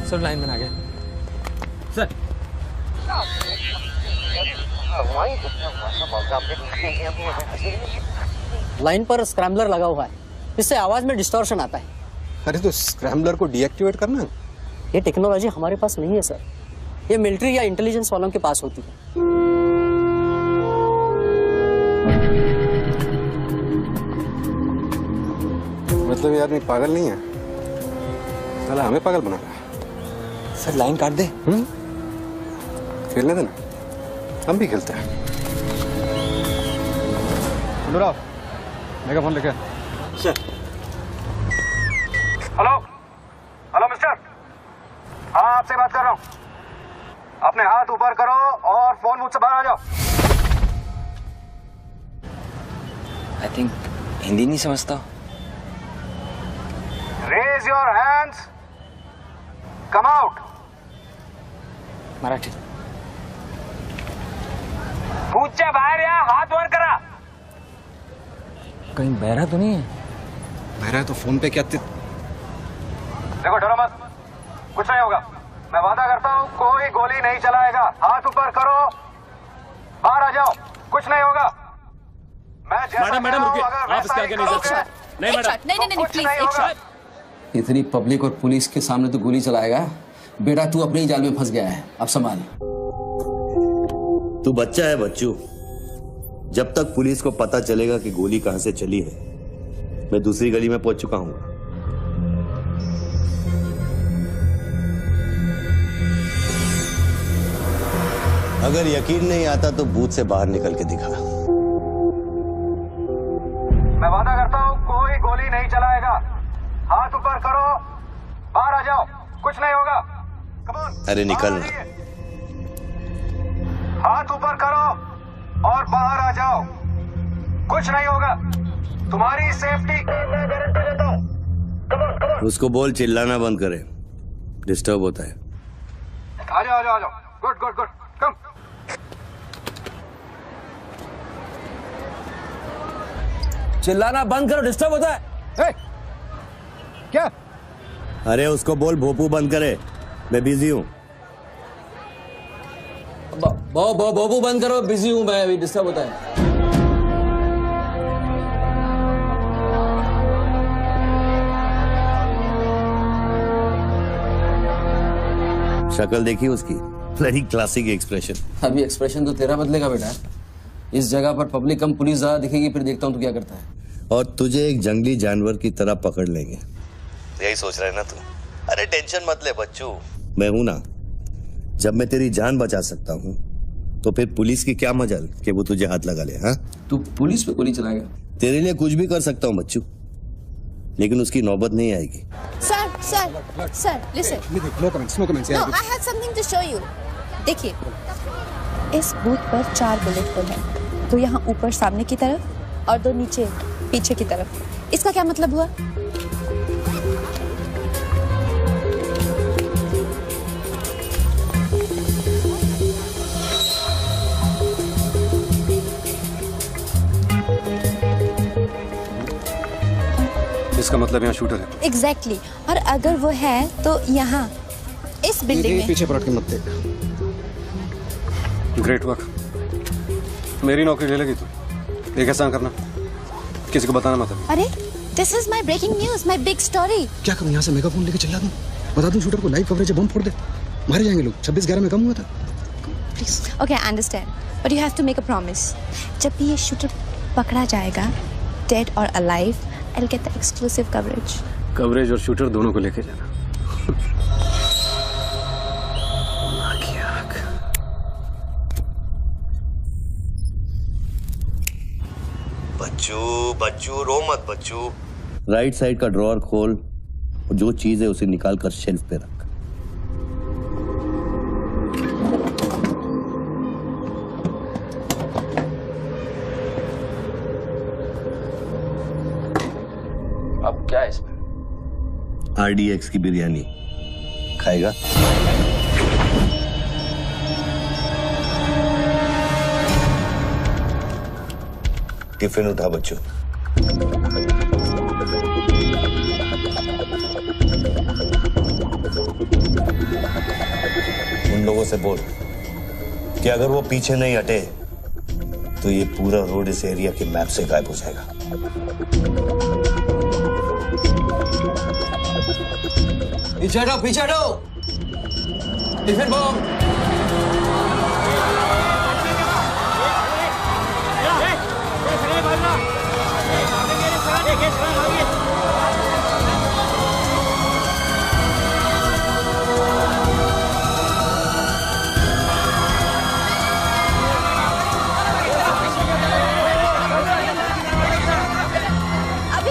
सब लाइन बना गए सर। लाइन पर स्क्रैम्बलर लगा हुआ है, इससे आवाज में डिस्टॉर्शन आता है। अरे तो स्क्रैम्बलर को डीएक्टिवेट करना। ये टेक्नोलॉजी हमारे पास नहीं है सर, ये मिलिट्री या इंटेलिजेंस वालों के पास होती है। मतलब ये आदमी पागल नहीं है, साला हमें पागल बना रहा है। सर लाइन काट दे। खेलने देना, हम भी खेलते हैं। अनुराग, मेगाफोन लेके। सर। हेलो हेलो मिस्टर, हाँ आपसे बात कर रहा हूँ। अपने हाथ ऊपर करो और फोन मुझसे बाहर आ जाओ। आई थिंक हिंदी नहीं समझता। Raise your hands, come out. Marathi. पूछे बाहर या हाथ वर करा। कहीं बहरा तो नहीं है? बहरा है तो फोन पे क्या देखो डरो मत, कुछ नहीं होगा। मैं वादा करता हूँ कोई गोली नहीं चलाएगा। हाथ ऊपर करो, बाहर आ जाओ, कुछ नहीं होगा। मैं मैडम रुकिए, आप इसके आगे नहीं जा सकते। नहीं मैडम, नहीं प्लीज एक शॉट। इतनी पब्लिक और पुलिस के सामने तो गोली चलाएगा? बेटा तू अपने ही जाल में फंस गया है, अब संभाल। तू बच्चा है बच्चू। जब तक पुलिस को पता चलेगा कि गोली कहां से चली है, मैं दूसरी गली में पहुंच चुका हूं। अगर यकीन नहीं आता तो बूथ से बाहर निकल के दिखा। मैं वादा करता हूँ कोई गोली नहीं चलाएगा। हाथ ऊपर करो, बाहर आ जाओ, कुछ नहीं होगा। अरे निकलना। हाथ ऊपर करो और बाहर आ जाओ, कुछ नहीं होगा। तुम्हारी सेफ्टी गारंटी देता हूँ। उसको बोल चिल्लाना बंद करे, डिस्टर्ब होता है। आ जाओ आ जाओ आ जाओ। गुड गुड गुड, कम। चिल्लाना बंद करो, डिस्टर्ब होता है। क्या? अरे उसको बोल भोपू बंद करे, मैं बिजी हूँ। बोबू बंद करो, बिजी हूँ मैं, अभी डिस्टर्ब होता है। शक्ल देखी उसकी, बड़ी क्लासिक एक्सप्रेशन। अभी एक्सप्रेशन तो तेरा बदलेगा बेटा। इस जगह पर पब्लिक कम पुलिस ज्यादा दिखेगी, फिर देखता हूँ तू क्या करता है। और तुझे एक जंगली जानवर की तरह पकड़ लेंगे, यही सोच रहा है ना तू? अरे टेंशन मत ले बच्चू, मैं हूं ना। जब मैं तेरी जान बचा सकता हूं तो फिर पुलिस की क्या मजाल कि वो तुझे हाथ लगा ले। हाँ, तू पुलिस पे गोली चलाएगा? तेरे लिए कुछ भी कर सकता हूं बच्चू, लेकिन उसकी नौबत नहीं आएगी। Sir listen. No comments, no comments. No, I have something to show you. देखिए, इस बूथ पर 4 बुलेट होल है, 2 यहाँ ऊपर सामने की तरफ और 2 नीचे पीछे की तरफ। इसका क्या मतलब हुआ? इसका मतलब यहाँ शूटर है। एग्जैक्टली। और अगर वो है तो यहाँ इस बिल्डिंग में। पीछे पलट के मत देख। ग्रेट वर्क, मेरी नौकरी ले लेगी तू। एक ऐसा करना, किसी को बताना मत। अरे this is my breaking news, my big story. क्या करूं, यहाँ से मेगाफोन लेके चला दूं? बता दूं शूटर को, लाइव कवरेज है, बम फोड़ दे, मारे जाएंगे लोग। 26/11 में कम हुआ था। Please okay I understand but you have to make a promise. जब भी ये शूटर पकड़ा जाएगा डेड और alive I will get the exclusive coverage. Coverage और शूटर दोनों को लेके जाना। बच्चू रो मत बच्चू। राइट साइड का ड्रॉअर खोल और जो चीज है उसे निकाल कर शेल्फ पे रख। अब क्या है इसमें? RDX की बिरयानी खाएगा? टिफिन उठा बच्चों। उन लोगों से बोल कि अगर वो पीछे नहीं हटे तो ये पूरा रोड इस एरिया के मैप से गायब हो जाएगा। पीछे हटो, पीछे हटो। Tiffin bomb.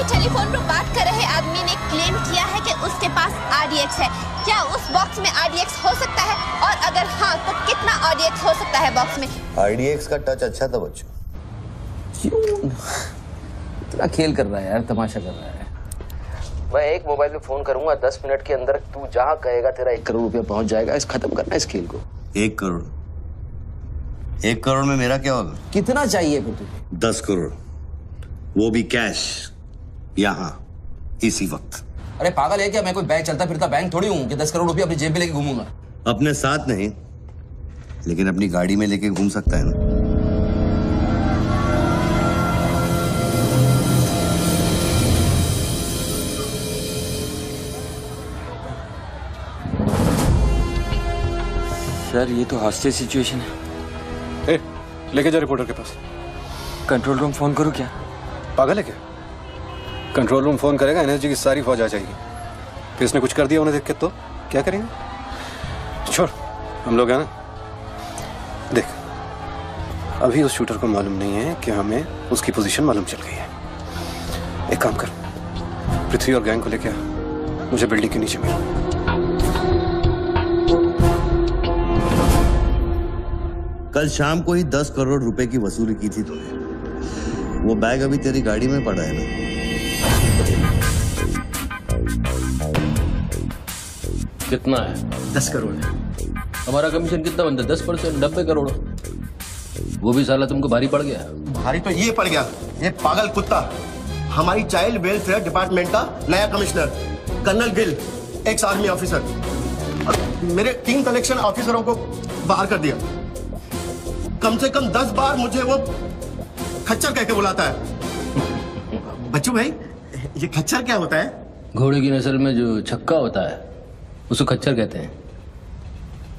टेलीफोन पर बात कर रहे आदमी ने क्लेम किया है कि उसके पास RDX है। क्या उस बॉक्स में RDX हो सकता है और अगर हाँ तो कितना RDX हो सकता है बॉक्स में? RDX का टच अच्छा था बच्चों। क्यों इतना खेल कर रहा है यार, तमाशा कर रहा है। मैं एक मोबाइल पे फोन करूंगा, 10 मिनट के अंदर तू जहां कहेगा तेरा 1 करोड़ रुपया पहुंच जाएगा। इस खत्म करना है इस खेल को। 1 करोड़? 1 करोड़ में मेरा क्या होगा? कितना चाहिए फिर तुझे? 10 करोड़, वो भी कैश, यहाँ इसी वक्त। अरे पागल है क्या? मैं कोई बैंक चलता फिरता बैंक थोड़ी हूँ कि 10 करोड़ रुपया अपनी जेब में लेके घूमूंगा। अपने साथ नहीं लेकिन अपनी गाड़ी में लेके घूम सकता है ना। सर ये तो हॉस्टेज सिचुएशन है। लेके जा रिपोर्टर के पास। कंट्रोल रूम फोन करूं क्या? पागल है क्या? कंट्रोल रूम फोन करेगा, एनर्जी की सारी फौज आ जाएगी। फिर इसने कुछ कर दिया उन्हें देख के तो क्या करेंगे? छोड़, हम लोग हैं ना। देख अभी उस शूटर को मालूम नहीं है कि हमें उसकी पोजीशन मालूम चल गई है। एक काम कर, पृथ्वी और गैंग को लेके आ, मुझे बिल्डिंग के नीचे मिल। कल शाम को ही 10 करोड़ रुपए की वसूली की थी तूने। वो बैग अभी तेरी गाड़ी में पड़ा है ना? कितना है? 10 करोड़ है। हमारा कमीशन कितना बनता है? 10%, 90 करोड़। वो भी साला तुमको भारी पड़ गया। भारी तो ये पड़ गया, ये पागल कुत्ता हमारी चाइल्ड वेलफेयर डिपार्टमेंट का नया commissioner colonel Gill, ex army officer, मेरे 3 कलेक्शन ऑफिसरों को बाहर कर दिया। कम से कम 10 बार मुझे वो खच्चर कह के बुलाता है। बच्चू भाई ये खच्चर क्या होता है? घोड़े की नस्ल में जो छक्का होता है उसको खच्चर कहते हैं,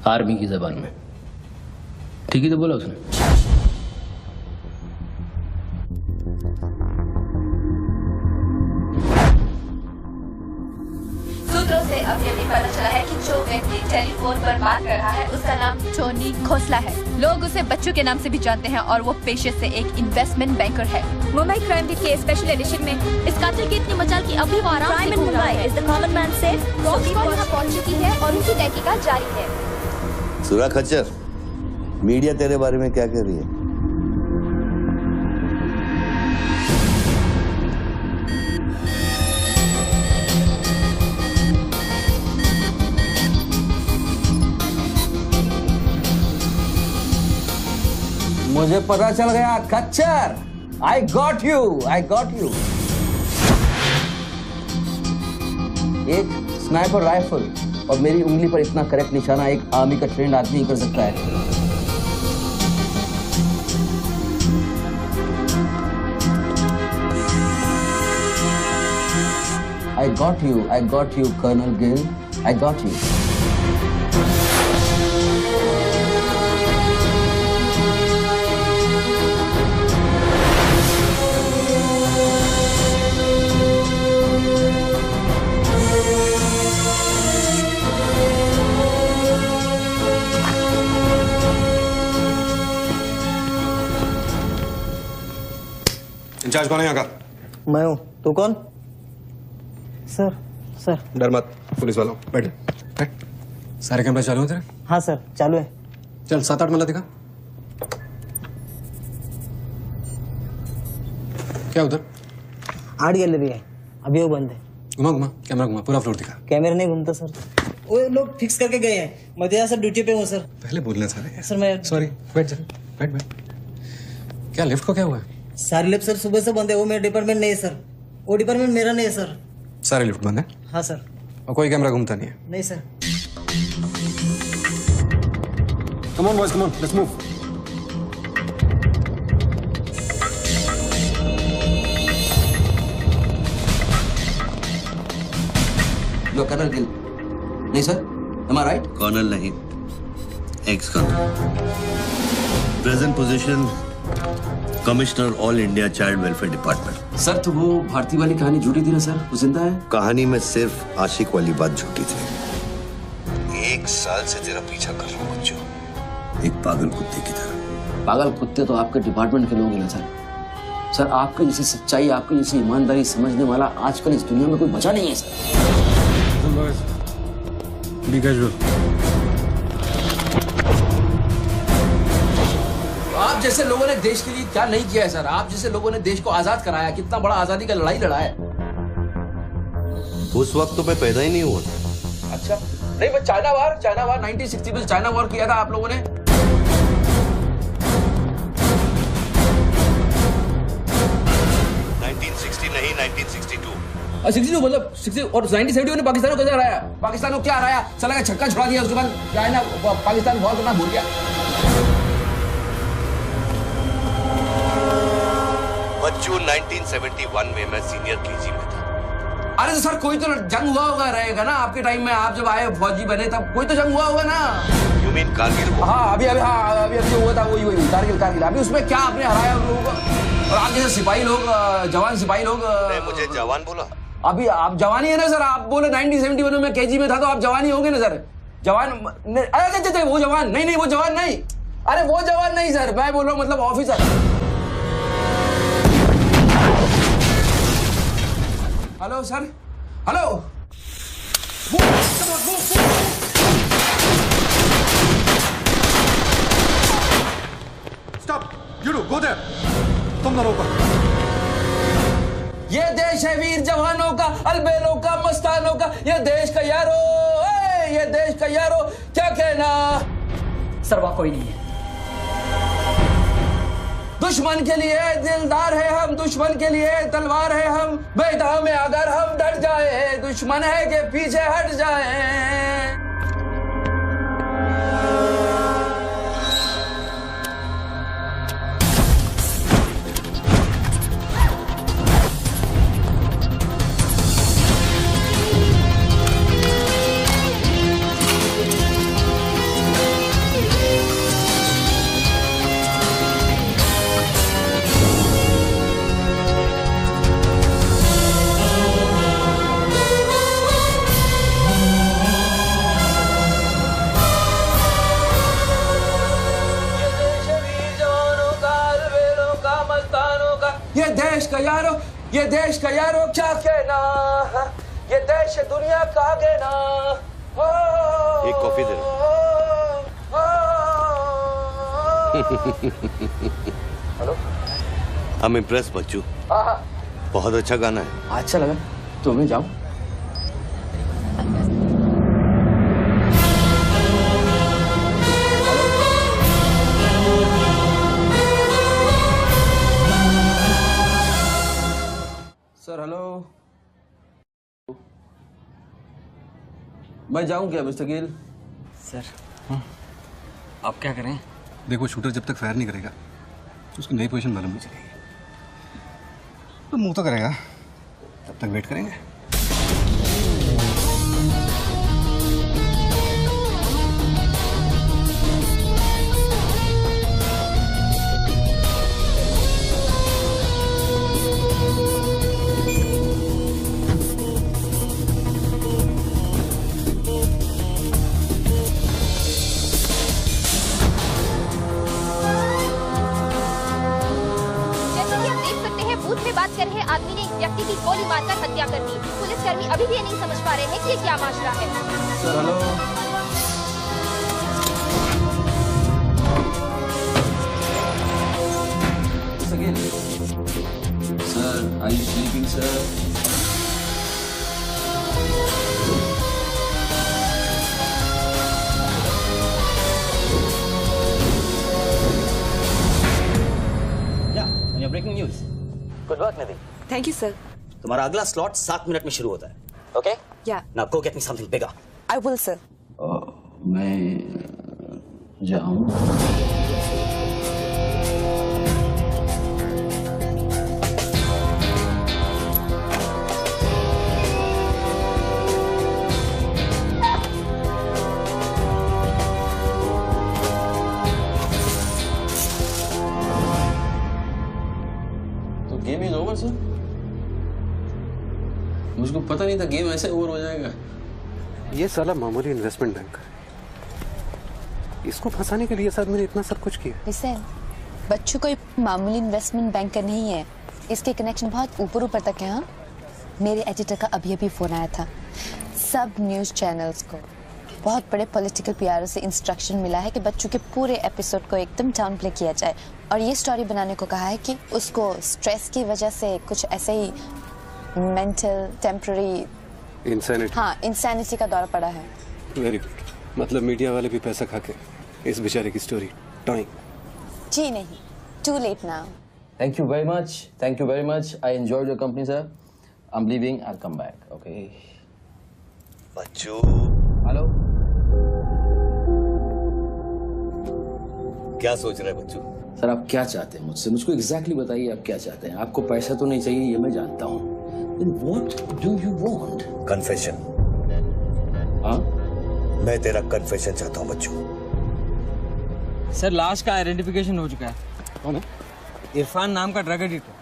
आर्मी की जबान में। ठीक ही तो बोला उसने। सूत्रों से अभी अभी पता चला है कि जो व्यक्ति टेलीफोन पर बात कर रहा है उसका नाम टोनी खोसला है। लोग उसे बच्चों के नाम से भी जानते हैं और वो पेशे से एक इन्वेस्टमेंट बैंकर है। मुंबई क्राइम बीट के स्पेशल एडिशन में इस कातिल की इतनी मचाल की अभी वो आराम से घूम रहा है। Is the common man safe? Police यहाँ पहुंच चुकी है और उनकी तहकीकात जारी है। सुरा खच्चर, मीडिया तेरे बारे में क्या कह रही है? मुझे पता चल गया खच्चर। I got you, I got you। एक स्नाइपर राइफल और मेरी उंगली पर इतना करेक्ट निशाना एक आर्मी का ट्रेंड आदमी ही कर सकता है। I got you, Colonel Gill, I got you. Incharge कौन है यहाँ का? मैं हूँ। तू कौन? Sir sir. डर मत, पुलिस वालों। बैठ बैठ। सारे कैमरे चालू हैं तेरे? हाँ सर चालू है। चल 7-8 मल्ला दिखा। क्या उधर? आर्ट गैलरी है, अभी वो बंद है। घुमा घुमा, कैमरा घुमा, पूरा फ्लोर दिखा। कैमरा नहीं घूमता सर, वो लोग फिक्स करके गए हैं। मैं तो यहाँ सर ड्यूटी पे हूँ सर। पहले बोलना सारे। सर मैं सॉरी, बैठ जा, बैठ बैठ। क्या लिफ्ट को क्या हुआ है? सारे लिफ्ट सर सुबह से बंद है। वो मेरा डिपार्टमेंट नहीं है सर, वो डिपार्टमेंट मेरा नहीं है सर। सारे लिफ्ट बंद है? हाँ सर। और कोई कैमरा घूमता नहीं है? नहीं sir. Come on boys, come on, let's move. लो कर्नल गिल। नहीं sir, am I right? Colonel नहीं, ex colonel. Present position commissioner all India child welfare department. Sir तो वो भारती वाली कहानी झूठी थी ना सर, वो जिंदा है? कहानी में सिर्फ आशिक वाली बात झूठी थी। 1 साल से तेरा पीछा कर रहा हूँ बच्चों, एक पागल कुत्ते की तरह। पागल कुत्ते तो आपके डिपार्टमेंट के लोग हैं ना सर। सर आपके जैसी सच्चाई, आपकी जैसी ईमानदारी समझने वाला आजकल इस दुनिया में कोई बचा नहीं है सर। Be casual. आप जैसे लोगों ने देश के लिए क्या नहीं किया है सर। आप जैसे लोगों ने देश को आजाद कराया, कितना बड़ा आजादी का लड़ाई लड़ा है। उस वक्त तो मैं पैदा ही नहीं हुआ था। अच्छा नहीं, वो चाइना वार 1960 में चाइना वार किया था आप लोगों ने। 1960 नहीं, 1962। 62 मतलब 60 और 1971 ने पाकिस्तान को कैसे हराया? पाकिस्तान को क्या हराया? साला का छक्का छुड़ा दिया, उसके बाद चाइना पाकिस्तान बहुत करना भूल गया। बच्चों 1971 में मैं सीनियर केजी में था। अरे तो सर कोई तो जंग हुआ होगा रहेगा ना आपके टाइम में, आप जब आए फौजी बने तब कोई तो जंग हुआ होगा ना। You mean Kargil? हाँ अभी जो हुआ था वही कारगिल। अभी उसमें क्या आपने हराया उन लोगों को? और आप जैसे सिपाही लोग, जवान सिपाही लोग। मुझे जवान बोला? अभी आप जवानी है ना सर। आप बोले 1971 में केजी में था तो आप जवानी होंगे ना सर। जवान अरे वो जवान नहीं, वो जवान नहीं। अरे वो जवान नहीं सर, मैं बोल रहा हूँ मतलब officer. Hello sir, hello. Stop! You two, go there. तुम दोनों ऊपर। ये देश है वीर जवानों का, अलबेलों का, मस्तानों का। ये देश का यारो, ये देश का यारो, क्या कहना? सर वहाँ कोई नहीं है। दुश्मन के लिए दिलदार है हम, दुश्मन के लिए तलवार है हम। बेटा में अगर हम डर जाए, दुश्मन है के पीछे हट जाए। ये देश का यारो क्या कहना, ये देश दुनिया का कहना। एक coffee they. Hello, I'm impressed बच्चू। बहुत अच्छा गाना है। अच्छा लगा तो मैं जाऊं? सर हेलो, मैं जाऊं क्या मिस्टर गिल? सर आप क्या करें? देखो शूटर जब तक फायर नहीं करेगा तो उसकी नई पोजीशन मालूम नहीं चलेगी। तो मूव तो करेगा, तब तक वेट करेंगे। आदमी अभी भी ये नहीं समझ पा रहे हैं कि ये क्या माजरा है। Sir hello. Sir, are you sleeping, sir? Yeah, breaking news. Good work, Nidhi. Thank you, sir. तुम्हारा अगला स्लॉट 7 मिनट में शुरू होता है. Okay? Yeah. Now go get me something bigger. I will, sir. मैं जाऊँ? Game is over sir. मुझको पता नहीं था गेम ऐसे ओवर हो जाएगा। ये साला मामूली इन्वेस्टमेंट बैंक, इसको फंसाने के लिए साथ मैंने इतना सब कुछ किया। लिसन, बच्चों कोई मामूली इन्वेस्टमेंट बैंकर नहीं है, इसके कनेक्शन बहुत ऊपर ऊपर तक है। हाँ, मेरे एडिटर का अभी अभी फोन आया था। सब न्यूज चैनल्स को बहुत बड़े पॉलिटिकल पीआरओ से इंस्ट्रक्शन मिला है कि बच्चों के पूरे एपिसोड को एकदम डाउन प्ले किया जाए और ये स्टोरी बनाने को कहा है कि उसको स्ट्रेस की वजह से कुछ ऐसे ही मेंटल टेम्पररी इंसैनिटी का दौर पड़ा है। वेरी गुड, मतलब मीडिया वाले भी पैसा खा के इस बेचारे की स्टोरी टॉइंग। जी नहीं, too late now. Thank you very much. Thank you very much. I enjoyed your company, sir. I'm leaving. I'll come back. Okay. Bachchu. Hello. क्या सोच रहे हैं बच्चू? सर आप क्या चाहते हैं मुझसे? मुझको एग्जैक्टली बताइए आप क्या चाहते हैं। आपको पैसा तो नहीं चाहिए, ये मैं जानता हूँ। Then what do you want? Confession. हाँ? मैं तेरा कन्फेशन चाहता हूँ बच्चू। सर लाश का आइडेंटिफिकेशन हो चुका है। कौन है? इरफान नाम का ड्रग एडिक्ट है।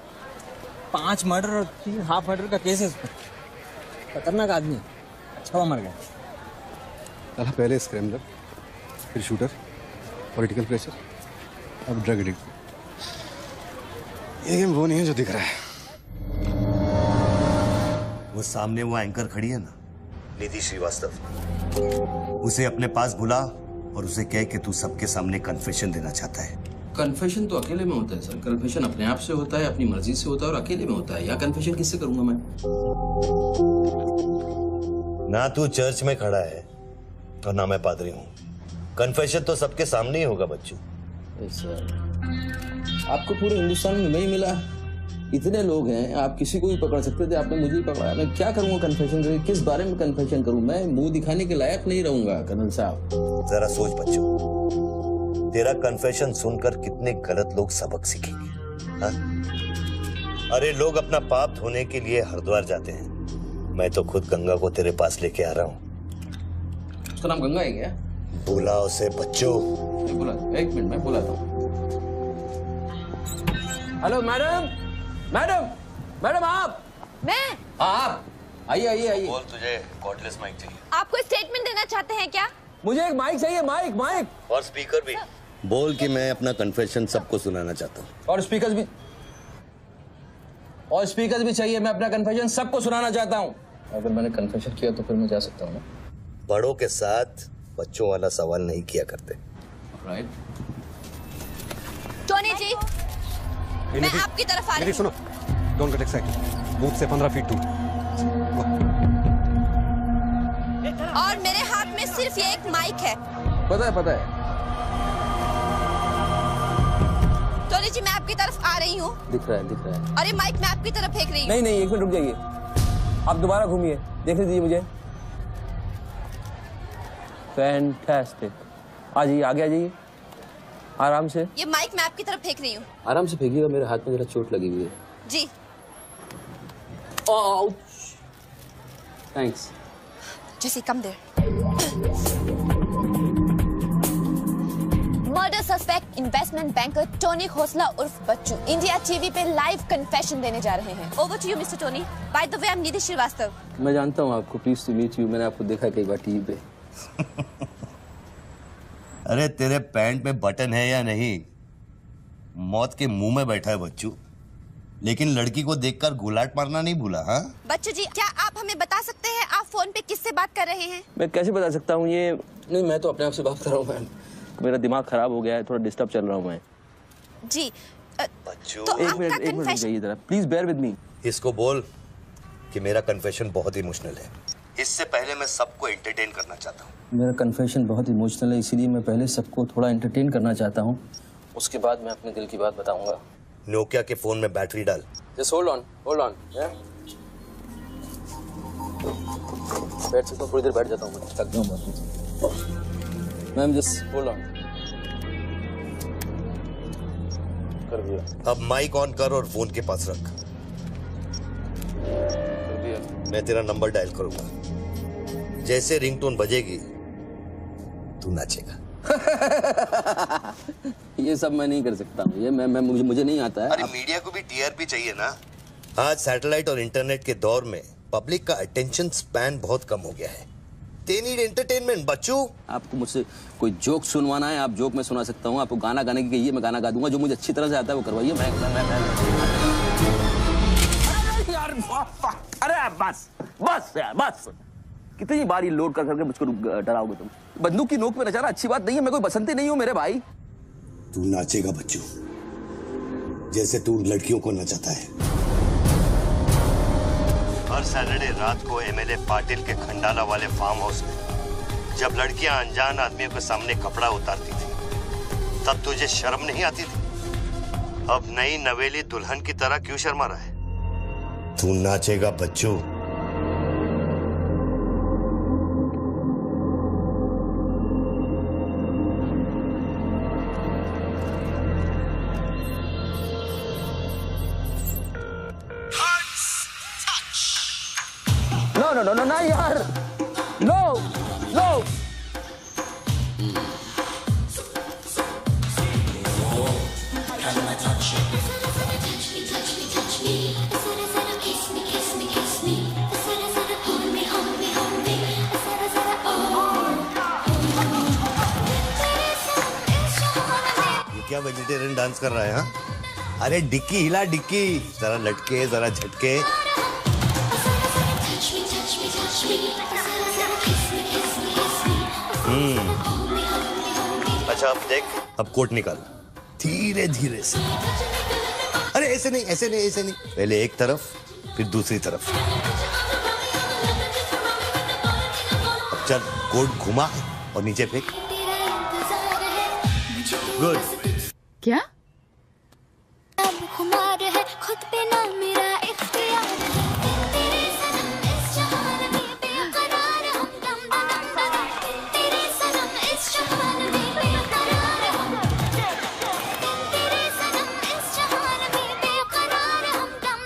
5 मर्डर और 3 हाफ मर्डर का केस है इस पर। खतरनाक आदमी है, अच्छा हुआ मर गया। पहले स्क्रैम्बलर, फिर शूटर, पॉलिटिकल प्रेशर, अब ड्रग एडिक्ट। ये गेम वो नहीं है जो दिख रहा है। वो सामने वो एंकर खड़ी है ना, निधि श्रीवास्तव, उसे अपने पास बुला और उसे कह कि तू सबके सामने कन्फेशन देना चाहता है। कन्फेशन तो अकेले में होता है सर। कन्फेशन अपने आप से होता है, अपनी मर्जी से होता है और अकेले में होता है। या कन्फेशन किससे करूंगा मैं? ना तू चर्च में खड़ा है और ना मैं पादरी हूँ। कन्फेशन तो सबके सामने ही होगा बच्चू। सर आपको पूरे हिंदुस्तान में नहीं मिला, इतने लोग हैं, आप किसी को भी पकड़ सकते थे, आपने मुझे ही पकड़ा। मैं क्या करूंगा कन्फेशन? किस बारे में कन्फेशन करूं? मैं मुंह दिखाने के लायक नहीं रहूंगा कर्नल साहब। जरा सोच बच्चू, तेरा कन्फेशन सुनकर कितने गलत लोग सबक सीखेंगे। हाँ? अरे लोग अपना पाप धोने के लिए हरिद्वार जाते हैं, मैं तो खुद गंगा को तेरे पास लेके आ रहा हूँ। उसका नाम गंगा है क्या? बुला उसे बच्चू। बुला, एक मिनट मैं बुलाता हूँ। हेलो मैडम, मैडम, मैडम आप? मैं? आप आइए आइए आइए। बोल, तुझे कॉर्डलेस माइक चाहिए? आपको स्टेटमेंट देना चाहते हैं क्या? मुझे एक माइक चाहिए, माइक माइक और स्पीकर भी। बोल कि मैं अपना कन्फेशन सबको सुनाना चाहता हूँ। और स्पीकर्स भी चाहिए। मैं अपना कन्फेशन सबको सुनाना चाहता हूँ। अगर मैंने कन्फेशन किया तो फिर मैं जा सकता हूँ ना? बड़ों के साथ बच्चों वाला सवाल नहीं किया करते। राइट। टोनी जी, मैं आपकी तरफ आ रही हूँ। सुनो, डोंट गेट एक्साइटेड। बूथ से 15 फीट दूर। और मेरे हाथ में सिर्फ ये एक माइक है। पता है। टोनी जी, मैं आपकी तरफ आ रही हूँ। दिख रहा है। और ये माइक मैं आपकी तरफ फेंक रही हूँ। नहीं, एक मिनट रुक जाइए। आप दोबारा घूमिए, देख लीजिए मुझे। फैंटास्टिक। आ जाइए, आगे आ जाइए, आराम से। ये माइक मैं आपकी तरफ फेंक रही हूँ। आराम से फेंकिएगा, मेरे हाथ में जरा चोट लगी हुई है। जी। Thanks. Jesse, come there. Murder suspect investment banker Tony Khosla उर्फ बच्चू इंडिया टीवी पे लाइव कन्फेशन देने जा रहे हैं। Over to you mister Tony. By the way, I am Nidhi Srivastava. मैं जानता हूँ आपको, प्लीज टू मीट यू। मैंने आपको देखा कई बार टीवी पे। अरे तेरे पैंट में बटन है या नहीं? मौत के मुंह में बैठा है बच्चू। लेकिन लड़की को देखकर गुलाट मारना नहीं भूला। हाँ बच्चू जी, क्या आप हमें बता सकते हैं आप फोन पे किससे बात कर रहे हैं? मैं कैसे बता सकता हूँ ये? नहीं, मैं तो अपने आप से बात कर रहा हूँ मैम। मेरा दिमाग खराब हो गया है, थोड़ा डिस्टर्ब चल रहा हूँ मैं। जी बच्चू, तो एक मिनट जाइए जरा, प्लीज बेयर विद मी। इसको बोल कि मेरा कन्फेशन बहुत इमोशनल है। इससे पहले मैं सबको एंटरटेन करना चाहता हूँ। मेरा कन्फेशन बहुत इमोशनल है, इसीलिए मैं पहले सबको थोड़ा एंटरटेन करना चाहता हूँ, उसके बाद मैं अपने दिल की बात बताऊंगा। नोकिया के फोन में बैटरी डाल। जस्ट होल्ड ऑन बैठ सकता हूँ, थोड़ी देर बैठ जाता हूँ, थक गया हूँ मैम। जस्ट होल्ड ऑन कर दिया। अब माइक ऑन कर और फोन के पास रख। कर दिया। मैं तेरा नंबर डायल करूंगा, जैसे रिंगटोन बजेगी तू नाचेगा। ये सब मैं नहीं कर सकता हूँ, ये मैं मुझे नहीं आता है। अरे मीडिया को भी टीआरपी चाहिए ना। आज सैटेलाइट और इंटरनेट के दौर में पब्लिक का अटेंशन स्पैन बहुत कम हो गया है। They need entertainment, बच्चू। आपको मुझसे कोई जोक सुनवाना है, आप जोक में सुना सकता हूँ। आपको गाना गाने की कहिए, मैं गाना गा दूंगा। जो मुझे अच्छी तरह से आता है वो करवाइए। अरे बस यार बस। कितनी बार ये लोड कर करके मुझको डराओगे तुम? बंदूक की नोक पे नचाना अच्छी बात नहीं है। मैं कोई बसंती नहीं हूँ मेरे भाई। तू नाचेगा बच्चू, जैसे तू लड़कियों को नचाता है। हर सैटरडे रात को एमएलए पाटिल के खंडाला वाले फार्म हाउस में जब लड़कियां अनजान आदमियों के सामने कपड़ा उतारती थी, तब तुझे शर्म नहीं आती थी? अब नई नवेली दुल्हन की तरह क्यों शर्मा रहा है? तू नाचेगा बच्चू। No, यार, no. ये क्या वेजिटेरियन डांस कर रहा है? हाँ, अरे डिक्की हिला, डिक्की जरा लटके, जरा झटके। अच्छा अब देख, अब कोट निकाल धीरे धीरे से। अरे ऐसे नहीं, ऐसे नहीं, ऐसे नहीं। पहले एक तरफ फिर दूसरी तरफ। अब चल कोट घुमा और नीचे फेंक। गुड। क्या? खुद पे ना मेरा इख्तियार तेरे सनम इस जहान में बेकरार हम दम दम तेरे सनम इस जहान में बेकरार हम तेरे सनम इस जहान में बेकरार हम दम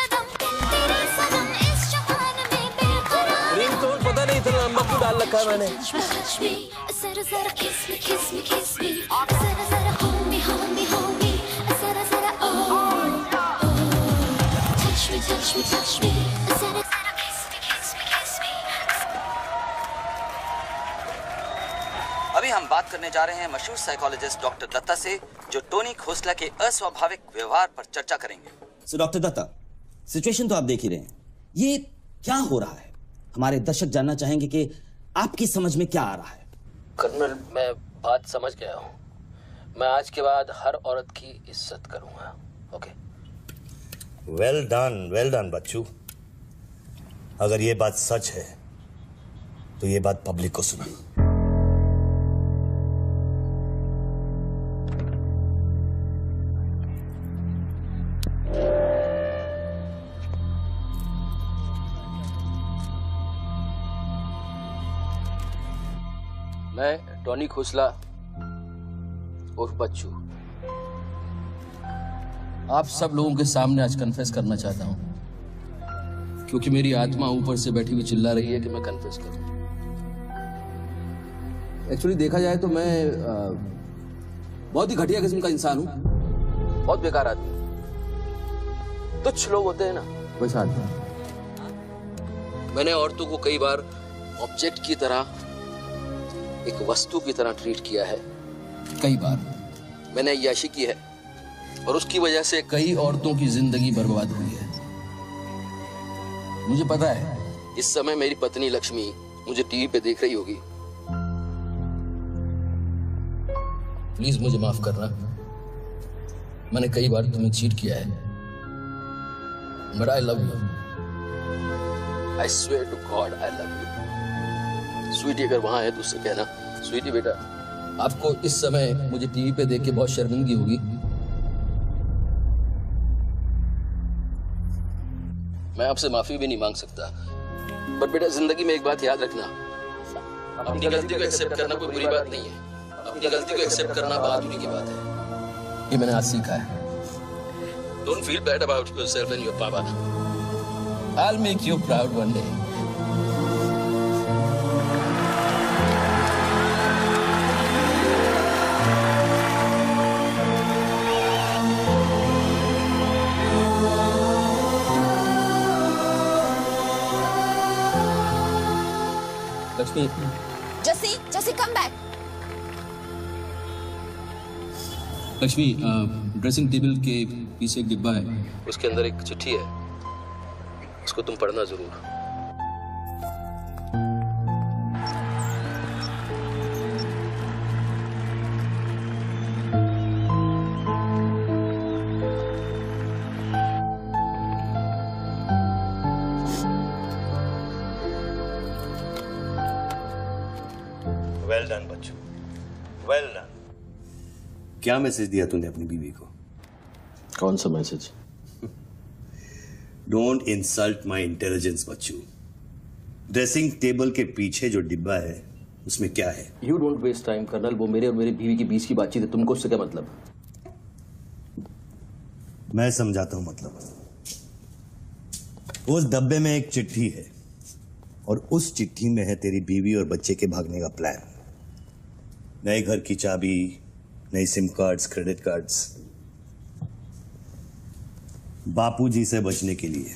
दम तेरे सनम इस जहान में बेकरार। रिंगटोन पता नहीं इतना लंबा क्यों डाल रखा है मैंने। जरा जरा किस मी जरा जरा hold me जरा जरा touch me जरा जरा kiss me। अभी हम बात करने जा रहे हैं मशहूर साइकोलॉजिस्ट डॉक्टर दत्ता से, जो टोनी खोसला के अस्वाभाविक व्यवहार पर चर्चा करेंगे। सो डॉक्टर दत्ता, सिचुएशन तो आप देख ही रहे हैं, ये क्या हो रहा है? हमारे दर्शक जानना चाहेंगे कि आपकी समझ में क्या आ रहा है। कर्नल, मैं बात समझ गया हूँ। मैं आज के बाद हर औरत की इज्जत करूंगा। ओके? वेल डन बच्चू। अगर ये बात सच है तो ये बात पब्लिक को सुना। मैं टोनी खोसला उर्फ बच्चू आप सब लोगों के सामने आज कन्फेस करना चाहता हूं, क्योंकि मेरी आत्मा ऊपर से बैठी हुई चिल्ला रही है कि मैं कन्फेस करूं। एक्चुअली देखा जाए तो मैं बहुत ही घटिया किस्म का इंसान हूं, बहुत बेकार आदमी। तुच्छ लोग होते हैं ना, वैसा आदमी। मैंने औरतों को कई बार ऑब्जेक्ट की तरह, एक वस्तु की तरह ट्रीट किया है। कई बार मैंने अय्याशी की है, और उसकी वजह से कई औरतों की जिंदगी बर्बाद हुई है। मुझे पता है इस समय मेरी पत्नी लक्ष्मी मुझे टीवी पे देख रही होगी। प्लीज मुझे माफ करना, मैंने कई बार तुम्हें चीट किया है, but I love you. I swear to God I love you. Sweetie अगर वहां है तो उससे कहना, स्वीटी बेटा आपको इस समय मुझे टीवी पे देख के बहुत शर्मिंदगी होगी। मैं आपसे माफी भी नहीं मांग सकता, बट बेटा जिंदगी में एक बात याद रखना, अपनी गलती को एक्सेप्ट करना कोई बुरी बात नहीं है, अपनी गलती को एक्सेप्ट करना बहादुरी की बात है। ये मैंने आज सीखा है। Don't feel bad about yourself and your papa. I'll make you proud one day. Lakshmi, जसी come back. Lakshmi, dressing table के पीछे एक डिब्बा है, उसके अंदर एक चिट्ठी है, उसको तुम पढ़ना जरूर। वेल डन बच्चों, वेल डन। क्या मैसेज दिया तूने अपनी बीवी को? कौन सा message? Don't insult my intelligence बच्चू। ड्रेसिंग टेबल के पीछे जो डिब्बा है उसमें क्या है? You don't waste time colonel, वो मेरे और मेरी बीवी के बीच की बातचीत है, तुमको उससे क्या मतलब? मैं समझाता हूं मतलब। उस डब्बे में एक चिट्ठी है और उस चिट्ठी में है तेरी बीवी और बच्चे के भागने का प्लान। नए घर की चाबी, नई सिम कार्ड्स, क्रेडिट कार्ड्स, बापूजी से बचने के लिए।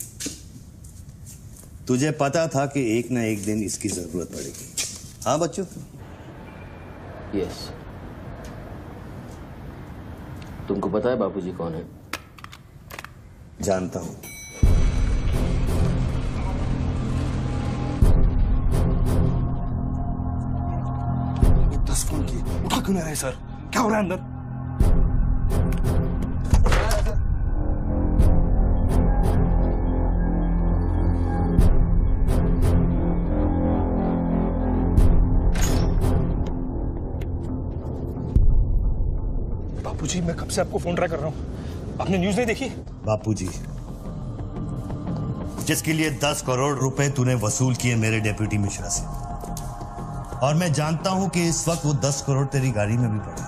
तुझे पता था कि एक ना एक दिन इसकी जरूरत पड़ेगी। हाँ बच्चों? यस। तुमको पता है बापूजी कौन है? जानता हूं। ये 10 फोन किए, उठा क्यों नहीं रहे सर? क्या हो रहा है अंदर? बापूजी, मैं कब से आपको फोन ट्राई कर रहा हूं, आपने न्यूज नहीं देखी? बापूजी, जिसके लिए 10 करोड़ रुपए तूने वसूल किए मेरे डेप्यूटी मिश्रा से, और मैं जानता हूं कि इस वक्त वो 10 करोड़ तेरी गाड़ी में भी पड़े हैं।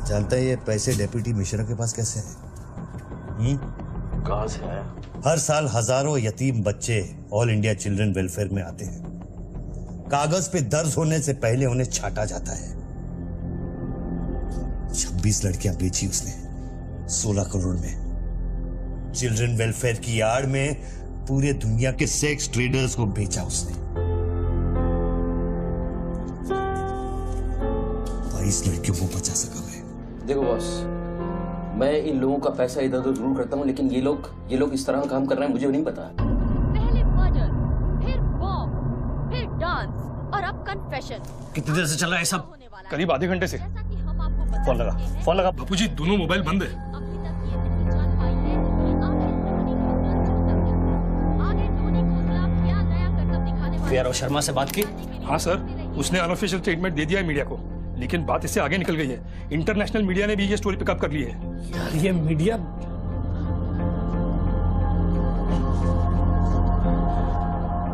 जानता है ये पैसे डेप्यूटी मिश्रा के पास कैसे हैं? कहां से आया? हर साल हजारों यतीम बच्चे ऑल इंडिया चिल्ड्रन वेलफेयर में आते हैं। कागज पे दर्ज होने से पहले उन्हें छांटा जाता है। 26 लड़कियां बेची उसने 16 करोड़ में। चिल्ड्रन वेलफेयर की आड़ में पूरे दुनिया के सेक्स ट्रेडर्स को बेचा उसने। 22 लड़कियों को बचा सका मैं। देखो बॉस, मैं इन लोगों का पैसा इधर उधर जरूर करता हूँ, लेकिन ये लोग इस तरह का काम कर रहे हैं, मुझे नहीं पता। पहले मर्डर, फिर बॉम्ब, फिर डांस और अब कन्फेशन। कितनी देर से चल रहा है सब? करीब आधे घंटे से। फोन लगा। बापूजी, दोनों मोबाइल बंद है। वीआरओ शर्मा से बात की? हाँ सर, उसने अनऑफिशियल स्टेटमेंट दे दिया है मीडिया को, लेकिन बात इससे आगे निकल गई है। इंटरनेशनल मीडिया ने भी ये स्टोरी पिकअप कर ली है। यार ये मीडिया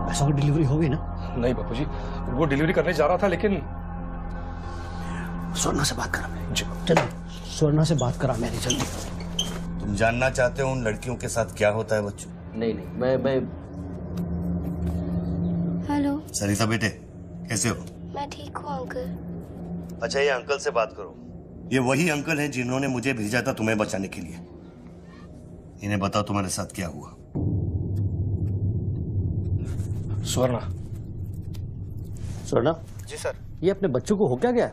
पैसों की डिलीवरी हो गई ना? नहीं बापूजी, वो डिलीवरी करने जा रहा था, लेकिन स्वर्णा से बात करा मैंने। चलो स्वर्णा से बात करा मैंने, जल्दी। तुम जानना चाहते हो उन लड़कियों के साथ क्या होता है बच्चों? नहीं, मैं हेलो सरिता बेटे, कैसे हो? मैं ठीक हूँ अंकल। अच्छा, ये अंकल से बात करो। ये वही अंकल हैं जिन्होंने मुझे भेजा था तुम्हें बचाने के लिए। इन्हें बताओ तुम्हारे साथ क्या हुआ। स्वर्णा। जी सर। ये अपने बच्चों को हो क्या गया?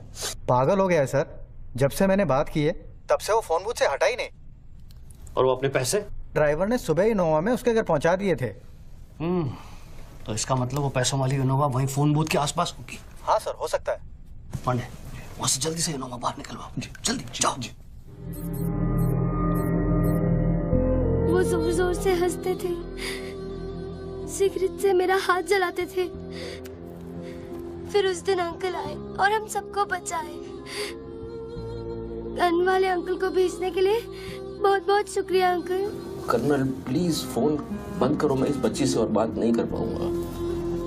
पागल हो गया है सर। जब से मैंने बात की है तब से वो फोन बूथ से हटा ही नहीं। और वो अपने पैसे? ड्राइवर ने सुबह ही इनोवा में उसके घर पहुंचा दिए थे। तो इसका मतलब वो पैसों वाली इनोवा वहीं फोन बूथ के आसपास होगी। हाँ सर, हो सकता है। पांडे, वहां से जल्दी से इनोवा बाहर निकलवाओ। जल्दी जाओ। वो जोर जोर से हंसते थे, सिगरेट से मेरा हाथ जलाते थे। फिर उस दिन अंकल आए और हम सबको बचाए। गन वाले अंकल को भेजने के लिए बहुत बहुत शुक्रिया अंकल। कर्नल प्लीज फोन बंद करो, मैं इस बच्ची से और बात नहीं कर पाऊंगा।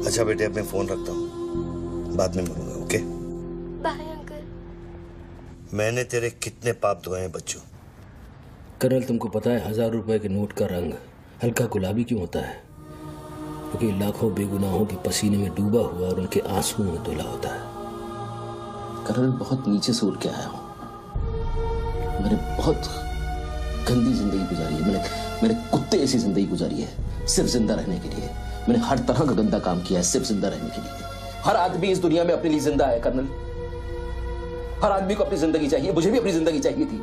अच्छा बेटे, अब मैं फोन रखता हूँ, बाद में मिलूंगा। Okay bye uncle. मैंने तेरे कितने पाप धोए हैं बच्चों। कर्नल तुमको पता है 1000 रुपए के नोट का रंग हल्का गुलाबी क्यों होता है? क्योंकि लाखों बेगुनाहों के पसीने में डूबा हुआ और उनके आंसुओं में धुला होता है। कर्नल बहुत नीचे से उठ के आया हूँ, मैंने बहुत गंदी जिंदगी गुजारी है। मैंने कुत्ते ऐसी जिंदगी गुजारी है सिर्फ जिंदा रहने के लिए। मैंने हर तरह का गंदा काम किया है सिर्फ जिंदा रहने के लिए। हर आदमी इस दुनिया में अपने लिए जिंदा है कर्नल। हर आदमी को अपनी जिंदगी चाहिए, मुझे भी अपनी जिंदगी चाहिए थी,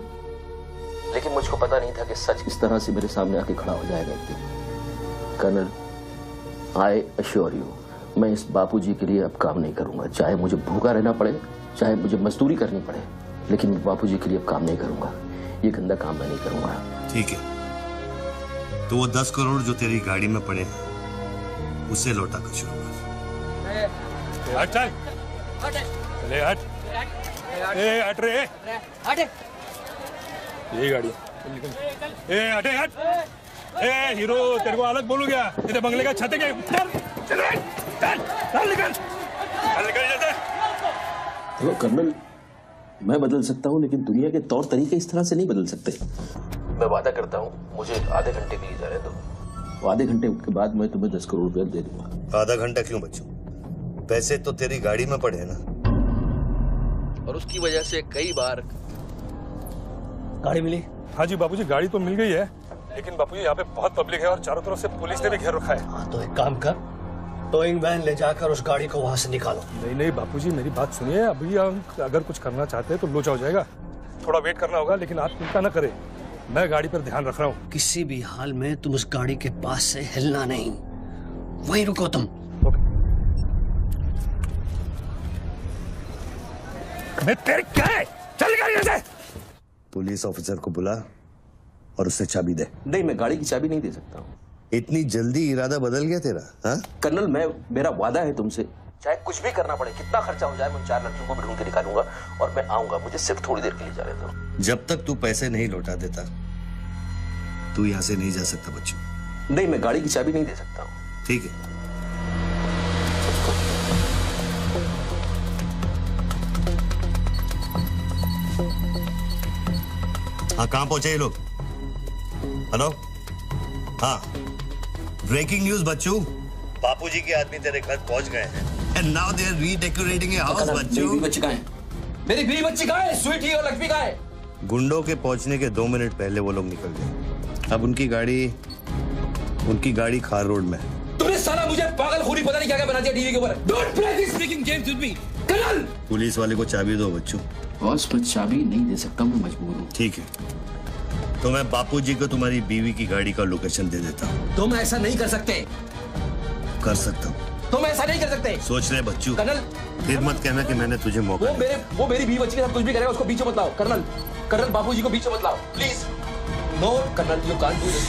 लेकिन मुझको पता नहीं था कि सच इस तरह से मेरे सामने आके खड़ा हो जाएगा एक दिन। कर्नल आई अश्योर यू, मैं इस बापूजी के लिए अब काम नहीं करूंगा। चाहे मुझे भूखा रहना पड़े, चाहे मुझे मजदूरी करनी पड़े, लेकिन बापूजी के लिए अब काम नहीं करूंगा। ये गंदा काम मैं नहीं करूंगा। ठीक है, तो वो 10 करोड़ जो तेरी गाड़ी में पड़े उसे लौटा कर शुरू कर। हट चल, ले हट, ए हट रे, हट, ये गाड़ी, ए हटे हट, ए हीरो तेरे को अलग बोलू क्या? तेरे बंगले का छत है क्या? चल निकल जैसे। देखो कर्नल, मैं बदल सकता हूँ लेकिन दुनिया के तौर तरीके इस तरह से नहीं बदल सकते। मैं वादा करता हूँ, मुझे आधे घंटे के लिए जाने दो। आधे घंटे के बाद मैं तुम्हें 10 करोड़ रुपया दे दूंगा। आधा घंटा क्यों बच्चों? पैसे तो तेरी गाड़ी में पड़े हैं ना। और उसकी वजह से कई बार गाड़ी मिली? हाँ जी बाबूजी, गाड़ी तो मिल गई है, लेकिन बाबूजी यहाँ पे बहुत पब्लिक है और चारों तरफ से पुलिस ने भी घेर रखा है। हाँ तो एक काम कर, टोइंग वैन ले जाकर उस गाड़ी को वहां से निकालो। नहीं बापूजी, मेरी बात सुनिए। अभी हम अगर कुछ करना चाहते हैं तो लोचा हो जाएगा। थोड़ा वेट करना होगा, लेकिन आप चिंता न करें, मैं गाड़ी पर ध्यान रख रहा हूँ। किसी भी हाल में तुम उस गाड़ी के पास से हिलना नहीं, वहीं रुको तुम। मैं तेरे क्या है? चल गाड़ी से। पुलिस ऑफिसर को बुला और उससे चाबी दे। नहीं, मैं गाड़ी की चाबी नहीं दे सकता हूँ। इतनी जल्दी इरादा बदल गया तेरा? हाँ कर्नल, मेरा वादा है तुमसे, चाहे कुछ भी करना पड़े, कितना खर्चा हो जाए, मैं 4 लड़कियों को ढूंढ के निकालूंगा और मैं आऊंगा। मुझे सिर्फ थोड़ी देर के लिए जाने दो। जब तक तू पैसे नहीं लौटा देता तू यहाँ से नहीं जा सकता बच्चों। नहीं, मैं गाड़ी की चाबी नहीं दे सकता हूँ। ठीक है, हाँ कहाँ पहुंचे ये लोग? हेलो, हाँ ब्रेकिंग न्यूज बच्चू, बापूजी के आदमी तेरे घर पहुंच गए हैं and now they are redecorating your house. Bachchu, मेरी बच्ची कहाँ है? मेरी बीवी बच्ची कहाँ है? स्वीटी और लक्ष्मी कहाँ है? गुंडों के पहुंचने के 2 मिनट पहले वो लोग निकल गए। अब उनकी गाड़ी खार रोड में है। तूने साला मुझे पागल खूनी पता नहीं क्या क्या बना दिया टीवी के ऊपर। Don't play this speaking games with me. Colonel, police वाले को चाबी दो बच्चू। बॉस, मैं चाबी नहीं दे सकता, मैं मजबूर हूँ। ठीक है, तो मैं बापूजी को तुम्हारी बीवी की गाड़ी का लोकेशन दे देता हूँ। तुम ऐसा नहीं कर सकते। कर सकता हूँ। तुम ऐसा नहीं कर सकते। सोच ले बच्चू। कर्नल, फिर मत कहना कि मैंने तुझे मौका वो मेरी बीवी बच्ची के साथ कुछ भी करेगा, उसको बीच में मत लाओ। कर्नल बापूजी को बीच में मत लाओ please. No colonel, you can't do this.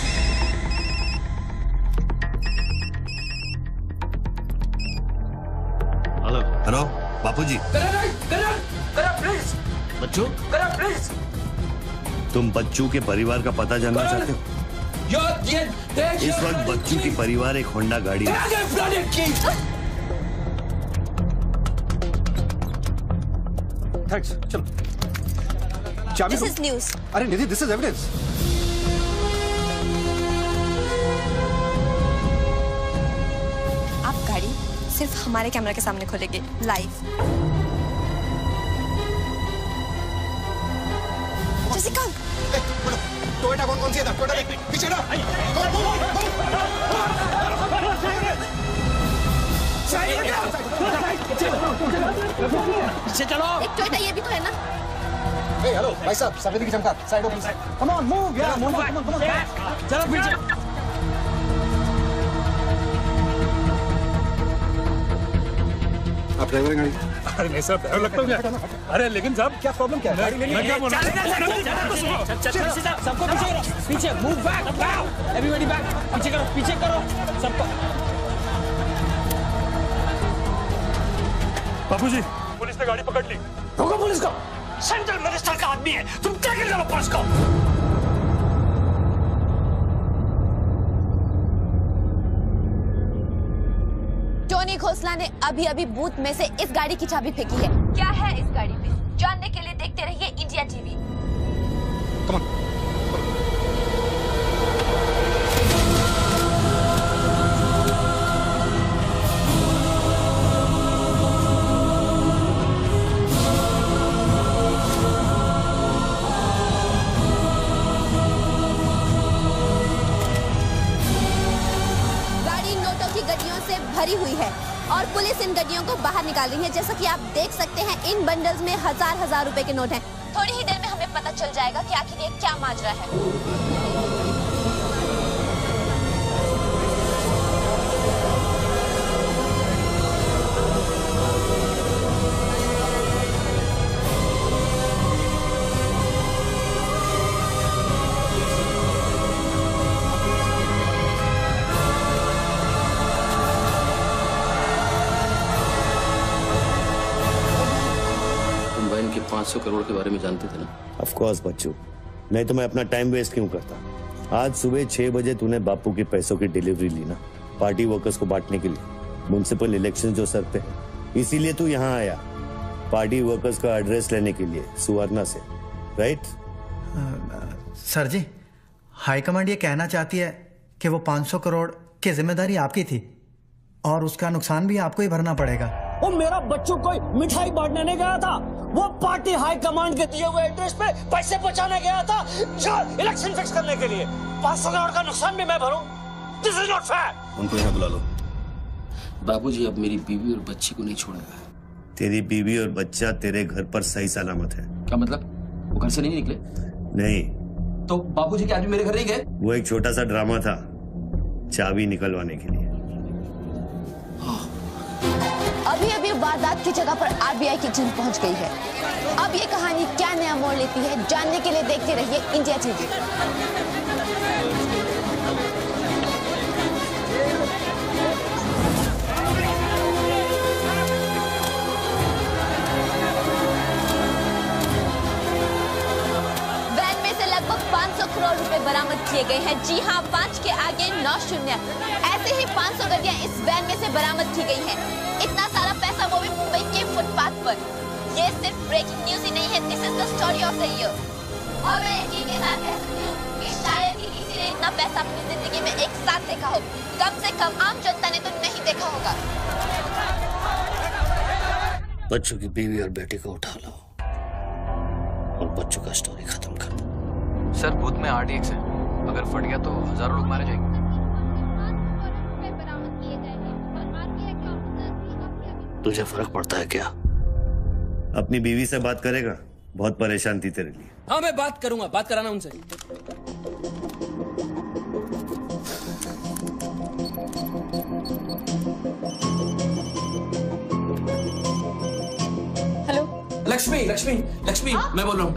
Hello Bapuji. Colonel please. बच्चू, कर्नल प्लीज। तुम बच्चू के परिवार का पता जानना चाहते हो? इस वक्त बच्चू की परिवार एक होंडा गाड़ी है। थैंक्स, चलो। चाबी दिस इज न्यूज़। अरे निधि, दिस इज एविडेंस। आप गाड़ी सिर्फ हमारे कैमरा के सामने खोलेंगे लाइव। जैसिका, टोयोटा कौन सी है? टोयोटा देख पीछे ना। पीछे चलो। एक टोयोटा ये भी तो है ना। हेलो भाई साहब, सफेदी की चमका, side please. Come on move यार, मूव कम ऑन। चलो पीछे। आप ड्राइवर गाड़ी? अरे नहीं साहब, ड्राइवर लगता हूँ क्या? अरे लेकिन साहब क्या प्रॉब्लम क्या है? गाड़ी लेनी मैं क्या बोल रहा हूँ? सबको पीछे करो, पीछे मूव बैक, एवरीबॉडी बैक, पीछे करो सबको। बाबूजी, पुलिस ने गाड़ी पकड़ ली। रोको पुलिस को, सेंट्रल मिनिस्टर का आदमी है, तुम क्या कर रहे हो पुलिस को? टोनी खोसला ने अभी अभी बूथ में से इस गाड़ी की चाबी फेंकी है। क्या है इस गाड़ी में, जानने के लिए देखते रहिए इंडिया टीवी। भरी हुई है और पुलिस इन गड्डियों को बाहर निकाल रही है। जैसा कि आप देख सकते हैं, इन बंडल्स में हजार रुपए के नोट हैं। थोड़ी ही देर में हमें पता चल जाएगा कि आखिर ये क्या माजरा है। तुम बहन के 500 करोड़ के बारे में जानते थे ना? ऑफ कोर्स बच्चू, नहीं तो मैं अपना टाइम वेस्ट क्यों करता। आज सुबह 6 बजे तूने बापू के पैसों की डिलीवरी ली ना, पार्टी वर्कर्स को बांटने के लिए। म्युनिसिपल इलेक्शन जो सर पे है, इसीलिए तू यहाँ आया, पार्टी वर्कर्स का एड्रेस लेने के लिए सुवर्णा से, राइट? सर जी, हाईकमांड ये कहना चाहती है कि वो 500 करोड़ की जिम्मेदारी आपकी थी और उसका नुकसान भी आपको ही भरना पड़ेगा। वो मेरा बच्चों को मिठाई बांटने नहीं गया था, वो पार्टी हाई कमांड के दिए हुए एड्रेस पे पैसे पहुंचाने गया था जो इलेक्शन फिक्स करने के लिए। 500 करोड़ का नुकसान भी मैं भरूं? This is not fair. उनको यहाँ बुला लो। बाबूजी अब मेरी बीवी और बच्ची को नहीं छोड़ेगा। तेरी बीवी और बच्चा तेरे घर पर सही सलामत है। क्या मतलब? वो घर से नहीं निकले? नहीं। तो बाबूजी के आदमी मेरे घर नहीं गए? वो एक छोटा सा ड्रामा था, चाबी निकलवाने के लिए। अभी अभी वारदात की जगह पर आरबीआई की टीम पहुंच गई है। अब ये कहानी क्या नया मोड़ लेती है, जानने के लिए देखते रहिए इंडिया टीवी। वैन में से लगभग 500 करोड़ रुपए बरामद किए गए हैं। जी हाँ, 5 के आगे 9 शून्य। ऐसे ही 500 गड्डियां इस वैन में से बरामद की गई हैं। इतना सारा पैसा, वो भी मुंबई के फुटपाथ पर। ये सिर्फ ब्रेकिंग न्यूज ही नहीं है, this is the story of the year. और मैं यकीन के साथ कह सकती हूँ कि शायद ही किसी ने इतना पैसा अपनी जिंदगी में एक साथ देखा हो। कम से कम आम जनता ने तो नहीं देखा होगा। बच्चों की बीवी और बेटी को उठा लो और बच्चों का स्टोरी खत्म कर दो। सर, बूथ में आरडीएक्स है, अगर फट गया तो हजारों लोग मारे जाएंगे। तुझे फर्क पड़ता है क्या? अपनी बीवी से बात करेगा? बहुत परेशान थी तेरे लिए। हाँ, मैं बात करूंगा, बात कराना उनसे। हेलो लक्ष्मी, मैं बोल रहा हूँ।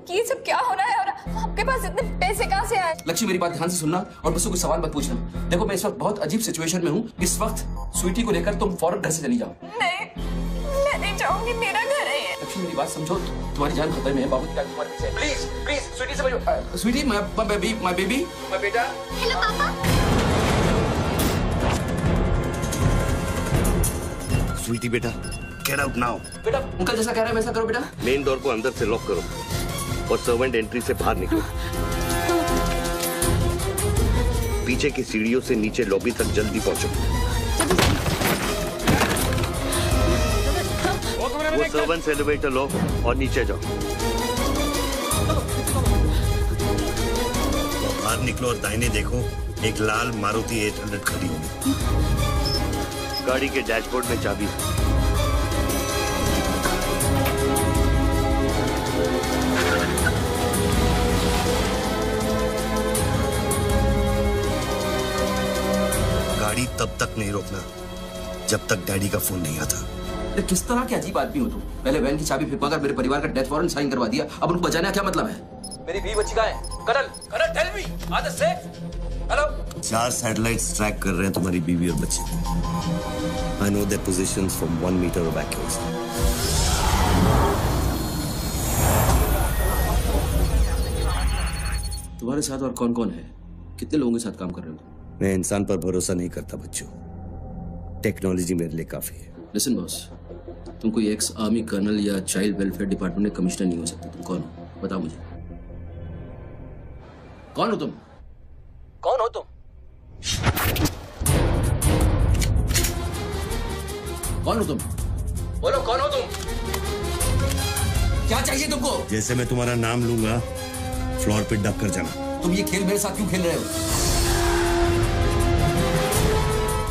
ये सब क्या हो रहा है और आपके पास इतने पैसे कहाँ से आए? लक्ष्मी, मेरी बात ध्यान से सुनना और मुझसे कुछ सवाल मत पूछना। देखो, मैं इस वक्त बहुत अजीब सिचुएशन में हूँ। इस वक्त स्वीटी को लेकर तुम फौरन घर से चली जाओ। नहीं, मैं नहीं चाहूंगी, मेरा घर है ये। लक्ष्मी, मेरी बात समझो, तुम्हारी जान खतरे में है। बाबू क्या तुम्हारे पीछे? प्लीज स्वीटी समझो। स्वीटी, माय बेबी, माय बेटा। हेलो पापा। स्वीटी बेटा, गेट आउट नाउ। बेटा, अंकल जैसा कह रहा है वैसा करो बेटा। मेन डोर को अंदर से लॉक करो और सर्वेंट एंट्री से बाहर निकलो। पीछे की सीढ़ियों से नीचे लॉबी तक जल्दी पहुंचो। वो सर्वेंट्स एलिवेटर लो और नीचे जाओ। बाहर निकलो और दाहिने देखो, एक लाल मारुति 800 खड़ी होगी। गाड़ी के डैशबोर्ड में चाबी है। गाड़ी तब तक नहीं रोकना जब तक डैडी का फोन नहीं आता। अरे किस तरह के अजीब आदमी हो तुम? पहले वैन की चाबी फिरवा कर मेरे परिवार का डेथ वारंट साइन करवा दिया, अब उनको बचाने का क्या मतलब है? मेरी बीवी बच्ची कहाँ है? Colonel tell me, are they safe? Hello? 4 satellites track कर रहे हैं तुम्हारी बीवी और बच्चे को। I know their positions from 1 metre of accuracy. तुम्हारे साथ और कौन कौन है? कितने लोगों के साथ काम कर रहे हो? मैं इंसान पर भरोसा नहीं करता बच्चों, टेक्नोलॉजी मेरे लिए काफी है। लिसन बॉस, तुम कोई एक्स आर्मी कर्नल या चाइल्ड वेलफेयर डिपार्टमेंट में कमिश्नर नहीं हो सकते। तुम कौन हो? बताओ मुझे, कौन हो तुम? कौन हो तुम? कौन हो तुम? बोलो, कौन हो तुम? क्या चाहिए तुमको? जैसे मैं तुम्हारा नाम लूंगा फ्लोर पे डक कर जाना। तुम ये खेल मेरे साथ क्यों खेल रहे हो?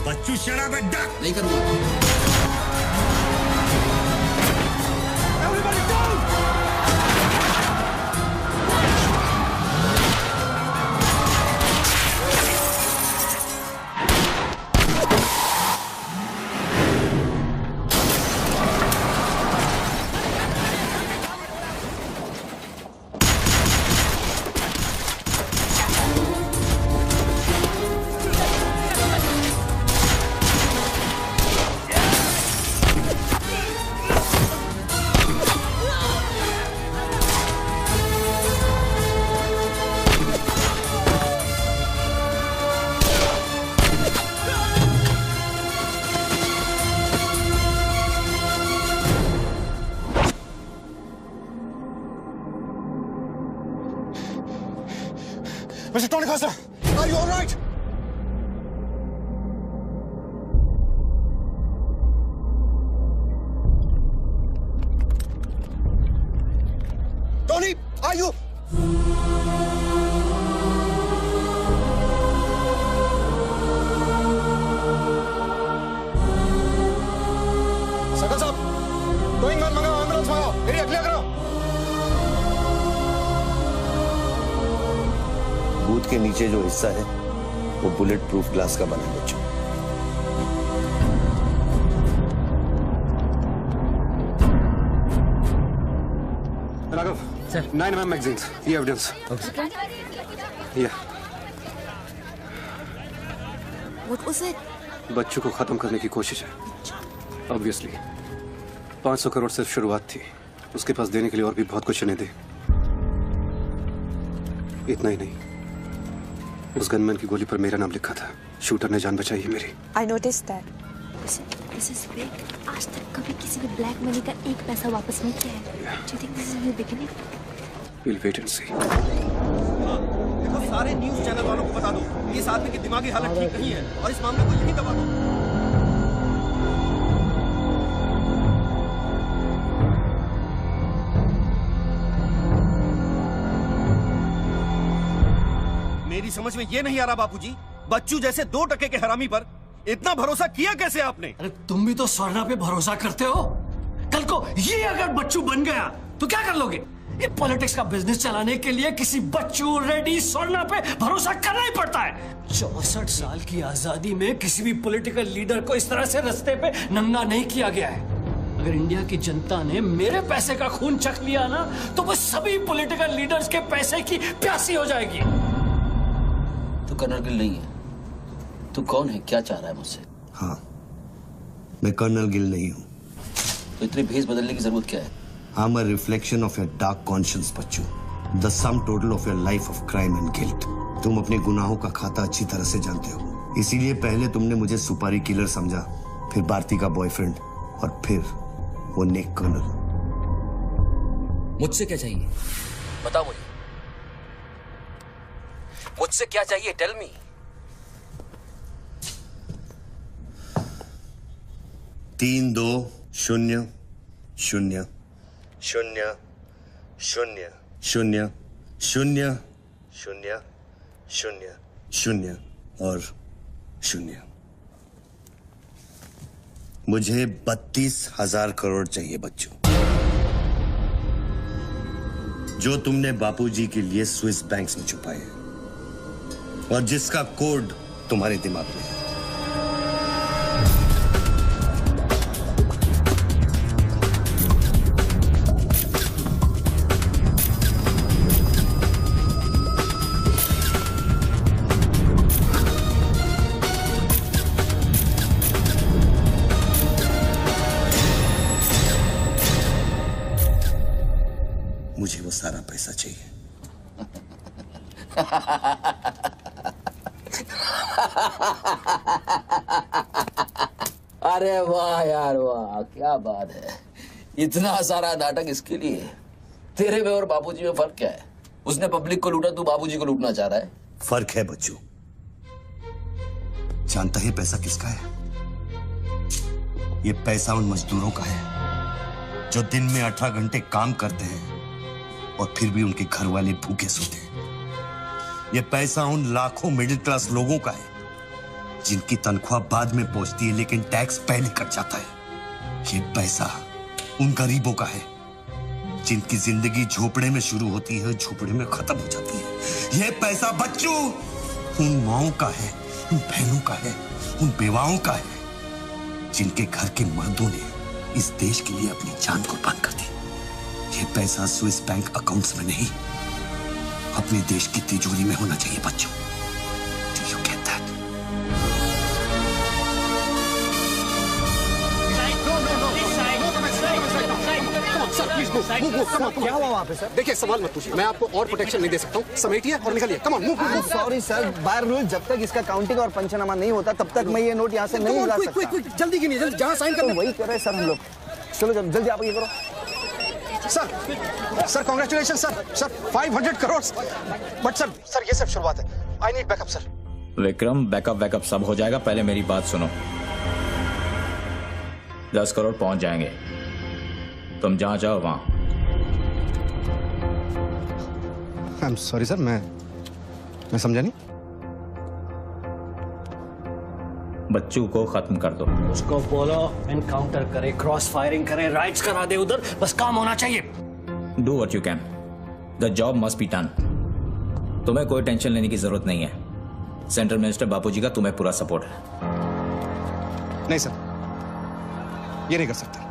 बच्चू शराब है, डक नहीं करूंगा। Mr. Tony Costa, are you all right? Tony, are you? सकल साहब, गोइंग मैन मंगाओ, एम्बुलेंस मंगाओ, एरिया क्लियर करो। बूथ के नीचे जो हिस्सा है वो बुलेट प्रूफ ग्लास का बना है बच्चों। राघव सर, 9mm मैगजीन्स, ये एविडेंस। What was it? बच्चों को खत्म करने की कोशिश है। ऑब्वियसली 500 करोड़ सिर्फ शुरुआत थी, उसके पास देने के लिए और भी बहुत कुछ नहीं दे। इतना ही नहीं, उस गनमैन की गोली पर मेरा नाम लिखा था। शूटर ने जान बचाई है मेरी। I noticed that. This is big. आज तक कभी किसी ने ब्लैक मनी का एक पैसा वापस नहीं किया है। Do you think this is a new beginning? We'll wait and see. देखो, सारे न्यूज़ चैनल वालों को बता दो, इस आदमी की दिमागी हालत ठीक नहीं है और इस मामले को यहीं दबा दो। मेरी समझ में ये नहीं आ रहा बापूजी, बच्चू जैसे 2 टके के हरामी पर इतना भरोसा किया कैसे आपने? अरे तुम भी तो स्वर्णा पे भरोसा करते हो। कल को ये अगर बच्चू बन गया तो क्या कर लोगे? ये पॉलिटिक्स का बिजनेस चलाने के लिए किसी बच्चू रेडी स्वर्णा पे भरोसा करना ही पड़ता है। 64 साल की आजादी में किसी भी पॉलिटिकल लीडर को इस तरह से रास्ते पे नंगा नहीं किया गया है। अगर इंडिया की जनता ने मेरे पैसे का खून चख लिया ना, तो वो सभी पॉलिटिकल लीडर्स के पैसे की प्यासी हो जाएगी। तू कर्नल गिल नहीं है। तू कौन है? क्या चाह रहा है मुझसे? हाँ, मैं कर्नल गिल नहीं हूँ। तो इतनी भेस बदलने की जरूरत क्या है? I'm a reflection of your dark conscience, Bachchu. The sum total of your life of crime and guilt। तुम अपने गुनाहों का खाता अच्छी तरह से जानते हो, इसीलिए पहले तुमने मुझे सुपारी किलर समझा, फिर भारती का बॉयफ्रेंड और फिर वो नेक कर्नल। मुझसे क्या चाहिए? बताओ मुझे, मुझसे क्या चाहिए? Tell me. तीन 2 0 0 0 0 0 0 0 0 0 और 0। मुझे 32,000 करोड़ चाहिए बच्चों, जो तुमने बापूजी के लिए स्विस बैंक्स में छुपाए हैं और जिसका कोड तुम्हारे दिमाग में है। सारा पैसा चाहिए। अरे वाह यार वाह, क्या बात है। इतना सारा नाटक इसके लिए? तेरे में और बाबूजी में फर्क क्या है? उसने पब्लिक को लूटा, तू बाबूजी को लूटना चाह रहा है। फर्क है बच्चू। जानता है पैसा किसका है? ये पैसा उन मजदूरों का है जो दिन में 18 घंटे काम करते हैं और फिर भी उनके घर वाले भूखे सोते हैं। ये पैसा उन लाखों मिडिल क्लास लोगों का है जिनकी तनख्वाह बाद में पहुंचती है लेकिन टैक्स पहले कट जाता है। ये पैसा उन गरीबों का है जिनकी जिंदगी झोपड़े में शुरू होती है, झोपड़े में खत्म हो जाती है। ये पैसा बच्चों उन माओं का है, उन बहनों का है, उन बेवाओं का है जिनके घर के मर्दों ने इस देश के लिए अपनी जान कुर्बान कर दी। ये पैसा स्विस बैंक अकाउंट्स में नहीं, अपने देश की तिजोरी में होना चाहिए बच्चों। Do you get that? क्या हुआ वहाँ पे सर? देखिए सवाल मत पूछिए, मैं आपको और प्रोटेक्शन नहीं दे सकता हूँ। समेटिए और निकलिए। Come on move. Sorry sir, by rule जब तक इसका काउंटिंग और पंचनामा नहीं होता तब तक मैं ये नोट यहाँ से नहीं ला सकता। क्विक जल्दी गिनिए, जल्दी जहाँ साइन करना वही कर रहे सर हम लोग। चलो जल्दी आप ये करो। Sir congratulation sir 500 crore. But sir ये सब शुरुआत है। I need backup sir. Vikram backup सब हो जाएगा, पहले मेरी बात सुनो। 10 करोड़ पहुंच जाएंगे, तुम जहां जाओ वहां। आई एम सॉरी सर, मैं समझा नहीं। बच्चू को खत्म कर दो। उसको बोलो एनकाउंटर करे, क्रॉस फायरिंग करे, राइट्स करा दे उधर, बस काम होना चाहिए। Do what you can, the job must be done. तुम्हें कोई टेंशन लेने की जरूरत नहीं है। सेंट्रल मिनिस्टर बापूजी का तुम्हें पूरा सपोर्ट है। नहीं सर, ये नहीं कर सकता।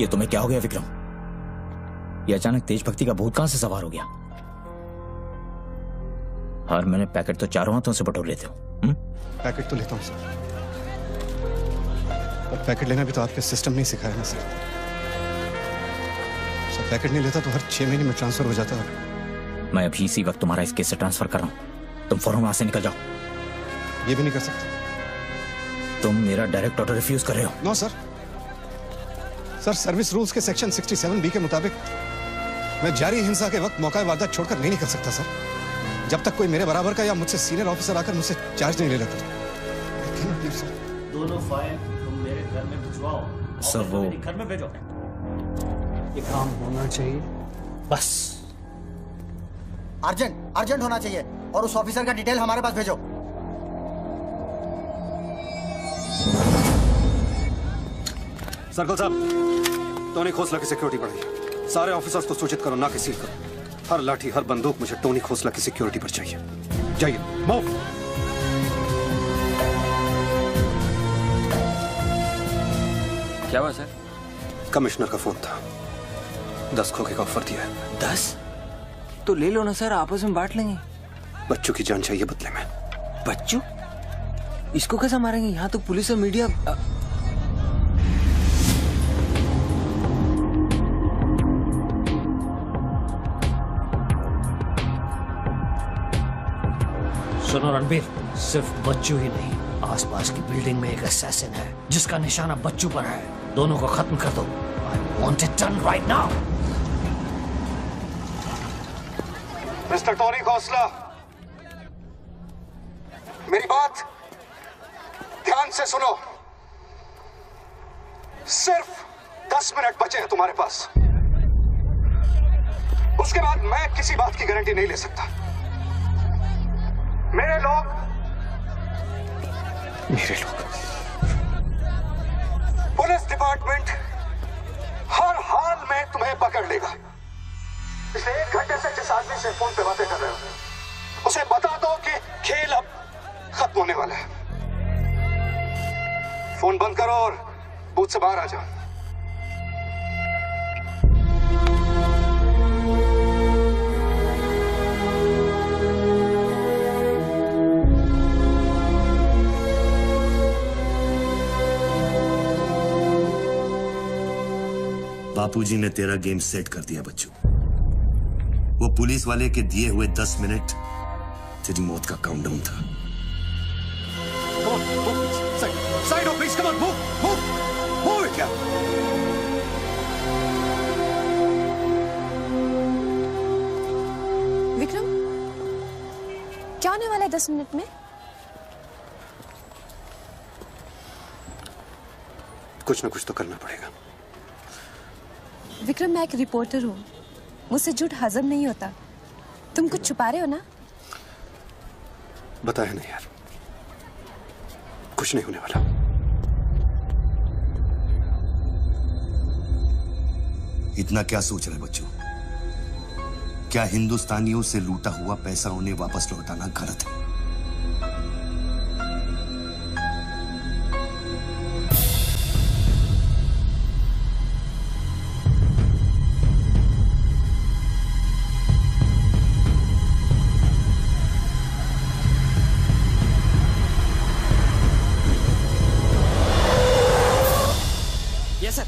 ये तुम्हें क्या हो गया विक्रम? ये अचानक तेज भक्ति का भूत कहां से सवार हो गया? हर महीने पैकेट तो चारों हाथों से बटोर लेते हो। पैकेट तो लेता हूं सर, पर पैकेट लेना भी तो आपके सिस्टम ने सिखाया ना सर। पैकेट नहीं लेता तो हर 6 महीने में ट्रांसफर हो जाता है। मैं अभी इसी वक्त तुम्हारा इस केस से ट्रांसफर कर रहा हूं। तुम फौरन वहां से निकल जाओ। ये भी नहीं कर सकते। तुम मेरा डायरेक्ट ऑर्डर रिफ्यूज कर रहे हो। नो सर, सर्विस रूल्स के सेक्शन 67B के मुताबिक मैं जारी हिंसा के वक्त मौका वारदात छोड़कर नहीं निकल सकता सर, जब तक कोई मेरे बराबर का या मुझसे सीनियर ऑफिसर आकर मुझसे चार्ज नहीं ले लेता। दोनों फाइल तुम मेरे घर में भिजवाओ। सर वो घर में भेजो। ये काम होना चाहिए बस। अर्जेंट होना चाहिए और उस ऑफिसर का डिटेल हमारे पास भेजो। सर्कल साहब, टोनी खोसला की सिक्योरिटी बढ़ाइए। सारे ऑफिसर्स को सूचित करो, ना कि सील करो। हर लाठी हर बंदूक मुझे टोनी खोसला की सिक्योरिटी पर चाहिए। जाइए, मूव। क्या हुआ सर? कमिश्नर का फोन था, 10 खोखे का ऑफर दिया है। 10? तो ले लो ना सर, आपस में बांट लेंगे। बच्चों की जान चाहिए बदले में। बच्चू? इसको कैसे मारेंगे? यहाँ तो पुलिस और मीडिया। सुनो रणबीर, सिर्फ बच्चू ही नहीं, आसपास की बिल्डिंग में एक असैसिन है जिसका निशाना बच्चू पर है। दोनों को खत्म कर दो। I want it done right now. Mister Tony Khosla, मेरी बात ध्यान से सुनो। सिर्फ 10 मिनट बचे हैं तुम्हारे पास। उसके बाद मैं किसी बात की गारंटी नहीं ले सकता। मेरे लोग पुलिस डिपार्टमेंट हर हाल में तुम्हें पकड़ लेगा। पिछले 1 घंटे से जिस आदमी से फोन पे बातें कर रहे हो उसे बता दो कि खेल अब खत्म होने वाला है। फोन बंद करो और बूथ से बाहर आ जाओ। बापूजी ने तेरा गेम सेट कर दिया बच्चों। वो पुलिस वाले के दिए हुए 10 मिनट तेरी मौत का काउंटडाउन था। Side please, come on, move it, yeah. Vikram, क्या होने वाला है 10 मिनट में? कुछ ना कुछ तो करना पड़ेगा। विक्रम, मैं एक रिपोर्टर हूँ, मुझसे झूठ हजम नहीं होता। तुम कुछ छुपा रहे हो ना? बताया नहीं यार, कुछ नहीं होने वाला। इतना क्या सोच रहे बच्चों? क्या हिंदुस्तानियों से लूटा हुआ पैसा उन्हें वापस लौटाना गलत है? यस सर,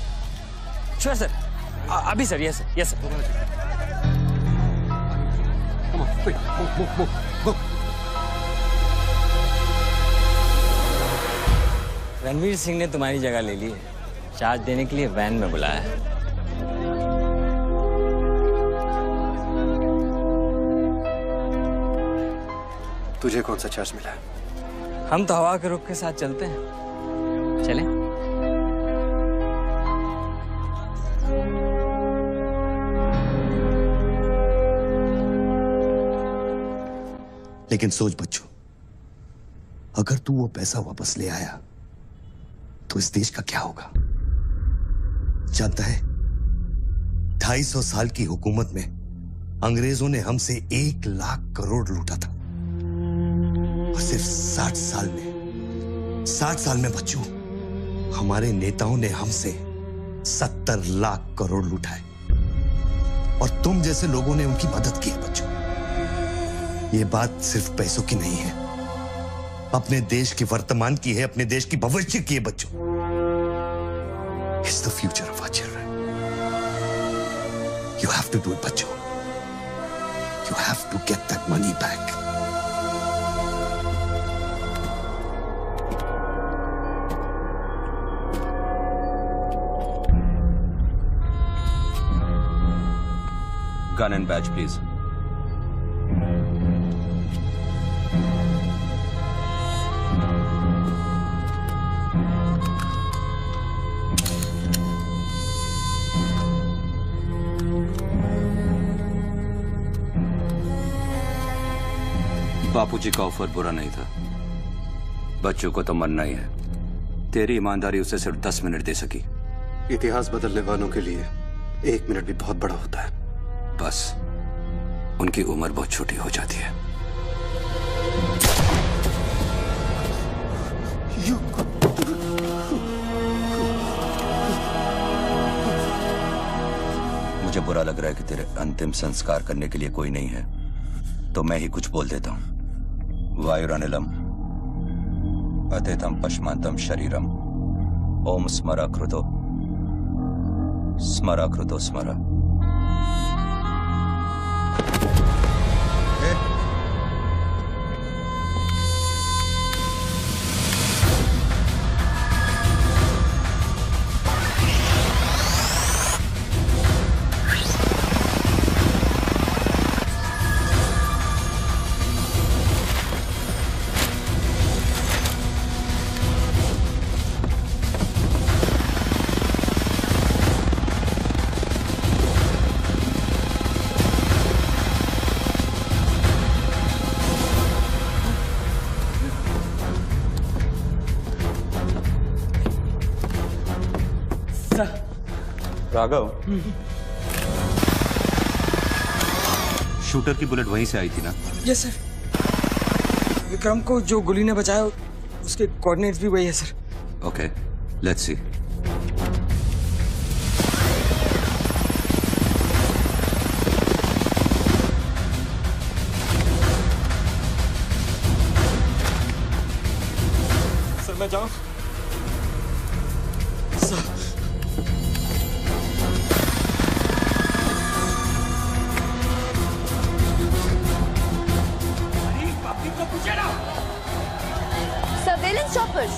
श्योर सर, अभी sir, yes sir, yes sir. Come on, quick, move. Ranveer Singh ने तुम्हारी जगह ले ली है, चार्ज देने के लिए वैन में बुलाया है। तुझे कौन सा चार्ज मिला है? हम तो हवा के रुख के साथ चलते हैं, चलें? लेकिन सोच बच्चों, अगर तू वो पैसा वापस ले आया तो इस देश का क्या होगा? जानता है, 250 साल की हुकूमत में अंग्रेजों ने हमसे 1 लाख करोड़ लूटा था और सिर्फ 60 साल में बच्चों, हमारे नेताओं ने हमसे 70 लाख करोड़ लूटा है और तुम जैसे लोगों ने उनकी मदद की है बच्चों। ये बात सिर्फ पैसों की नहीं है, अपने देश के वर्तमान की है, अपने देश की भविष्य की है बच्चों। It's the future of our children. You have to do it बच्चों। You have to get that money back. Gun and badge, please. बापूजी का ऑफर बुरा नहीं था, बच्चों को तो मरना ही है। तेरी ईमानदारी उसे सिर्फ 10 मिनट दे सकी। इतिहास बदलने वालों के लिए 1 मिनट भी बहुत बड़ा होता है। बस उनकी उम्र बहुत छोटी हो जाती है। मुझे बुरा लग रहा है कि तेरे अंतिम संस्कार करने के लिए कोई नहीं है, तो मैं ही कुछ बोल देता हूं। वायुरानिलम अतिथम पश्मांतम शरीरम ओम स्मरा कृतो स्मरा। राघव, शूटर की बुलेट वहीं से आई थी ना? Yes sir. विक्रम को जो गोली ने बचाया उसके कोऑर्डिनेट्स भी वही है sir. Okay, let's see. Sir मैं जाऊं? Sir Use choppers.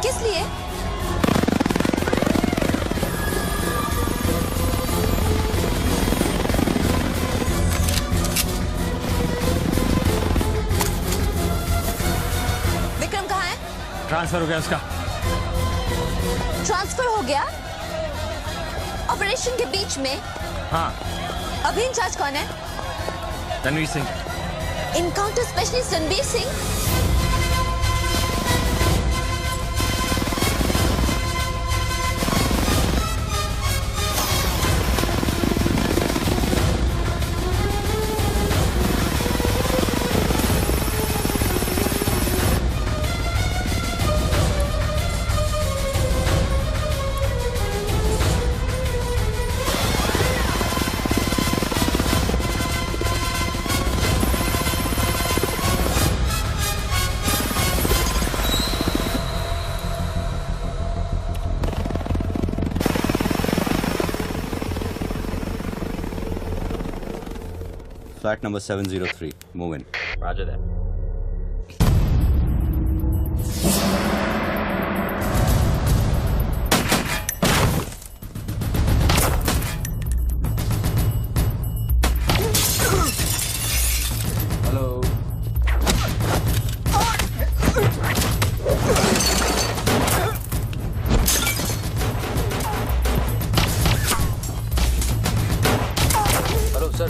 किस लिए? विक्रम कहाँ है? ट्रांसफर हो गया उसका। ट्रांसफर हो गया? ऑपरेशन के बीच में? हाँ। अभी इंचार्ज कौन है? Ranveer Singh. Encounter specialist Ranveer Singh? Flat number 703. Move in. Roger that. Hello. Hello, sir.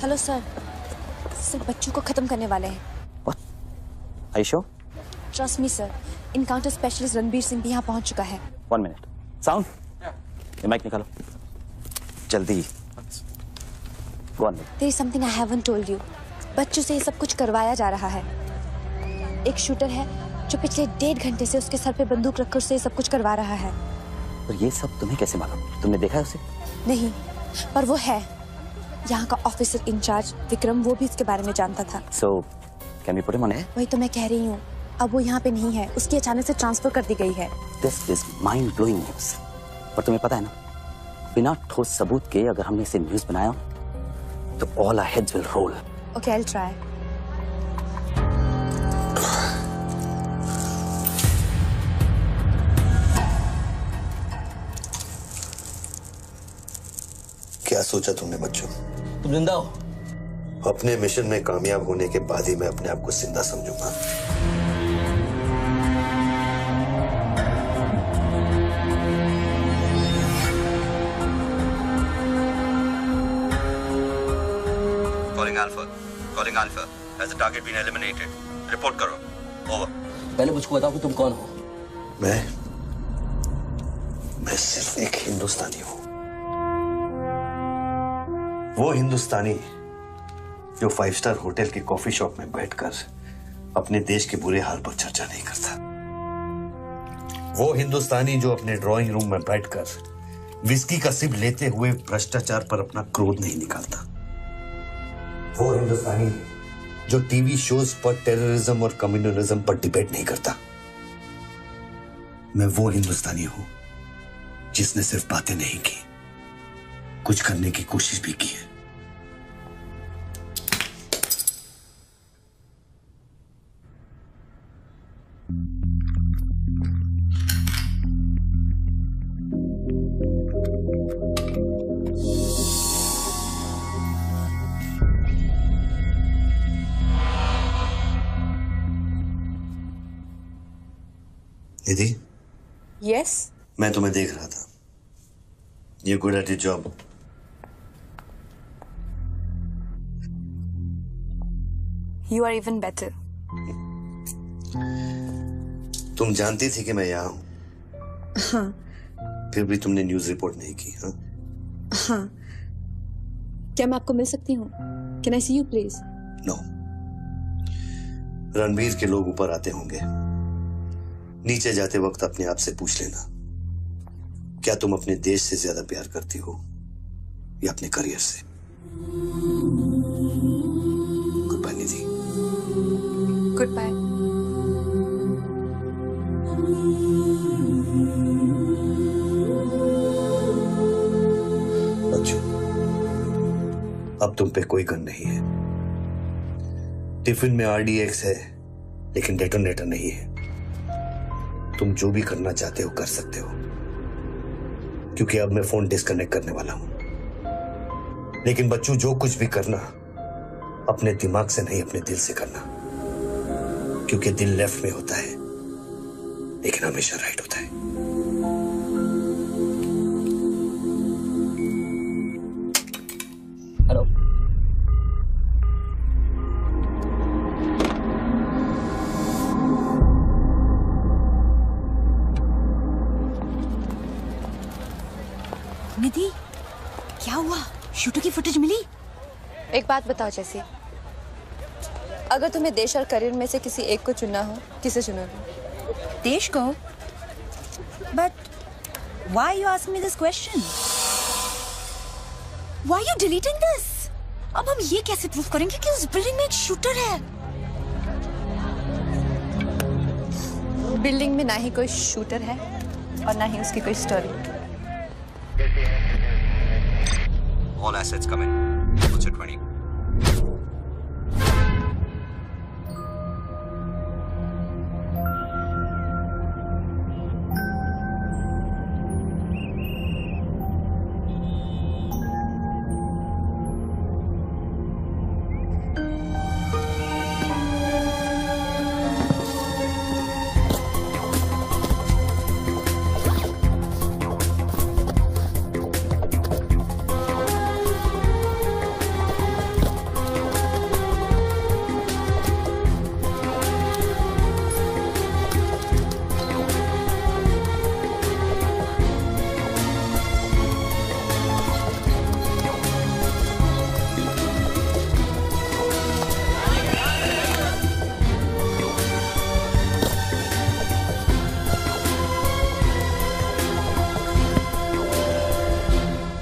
Hello sir. Sir बच्चों को खत्म करने वाले हैं। Are you sure? Trust me sir. Encounter specialist Ranbir Singh भी यहाँ पहुँच चुका है। 1 minute. Sound? ये माइक निकालो जल्दी। Go on. There is something I haven't told you. बच्चों से ये सब कुछ करवाया जा रहा है। एक शूटर है जो पिछले 1.5 घंटे से उसके सर पे बंदूक रखकर उससे ये सब कुछ करवा रहा है। पर ये सब तुम्हें कैसे मालूम? तुमने देखा है उसे? नहीं, पर वो है। यहाँ का ऑफिसर इंचार्ज विक्रम वो भी इसके बारे में जानता था। So, can we put him on air? वही तो मैं कह रही हूँ। अब वो यहाँ पे नहीं है, उसकी अचानक से ट्रांसफर कर दी गई है। This is mind-blowing news. पर तुम्हें पता है ना, बिना ठोस सबूत के अगर हमने इसे न्यूज बनाया तो all our heads will roll. Okay, I'll try. क्या सोचा तुमने बच्चों? तुम जिंदा हो। अपने मिशन में कामयाब होने के बाद ही मैं अपने आप को जिंदा समझूंगा। Calling Alpha. Has the target been eliminated? Report करो. Over. पहले मुझको बताओ कि तुम कौन हो। मैं सिर्फ एक हिंदुस्तानी हूँ। वो हिंदुस्तानी जो 5 स्टार होटल के कॉफी शॉप में बैठकर अपने देश के बुरे हाल पर चर्चा नहीं करता। वो हिंदुस्तानी जो अपने ड्राइंग रूम में बैठकर विस्की का सिप लेते हुए भ्रष्टाचार पर अपना क्रोध नहीं निकालता। वो हिंदुस्तानी जो टीवी शोज पर टेररिज्म और कम्युनलिज्म पर डिबेट नहीं करता। मैं वो हिंदुस्तानी हूं जिसने सिर्फ बातें नहीं की, कुछ करने की कोशिश भी की है। निधि, यस मैं तुम्हें देख रहा था। You're good at your job. You are even better. तुम जानती थी कि मैं यहाँ हूँ, हाँ फिर भी तुमने न्यूज रिपोर्ट नहीं की। हाँ? हाँ, क्या मैं आपको मिल सकती हूँ? Can I see you please? No. Ranveer के लोग ऊपर आते होंगे, नीचे जाते वक्त अपने आप से पूछ लेना, क्या तुम अपने देश से ज्यादा प्यार करती हो या अपने करियर से? Good bye Nidhi. Good bye. बच्चों, अब तुम पे कोई गन नहीं है। टिफिन में RDX है, लेकिन डेटोनेटर नहीं है। तुम जो भी करना चाहते हो कर सकते हो, क्योंकि अब मैं फोन डिस्कनेक्ट करने वाला हूं। लेकिन बच्चों, जो कुछ भी करना अपने दिमाग से नहीं, अपने दिल से करना, क्योंकि दिल लेफ्ट में होता है लेकिन हमेशा राइट होता है। हेलो। निधि, क्या हुआ? शूटर की फुटेज मिली? एक बात बताओ जैसी, अगर तुम्हें देश और करियर में से किसी एक को चुनना हो, किसे चुनोगे? देश को? But why you ask me this question? Why you deleting this? अब हम ये कैसे प्रूफ करेंगे कि उस बिल्डिंग में एक शूटर है? बिल्डिंग में ना ही कोई शूटर है और ना ही उसकी कोई story. All assets come in. What's your 20?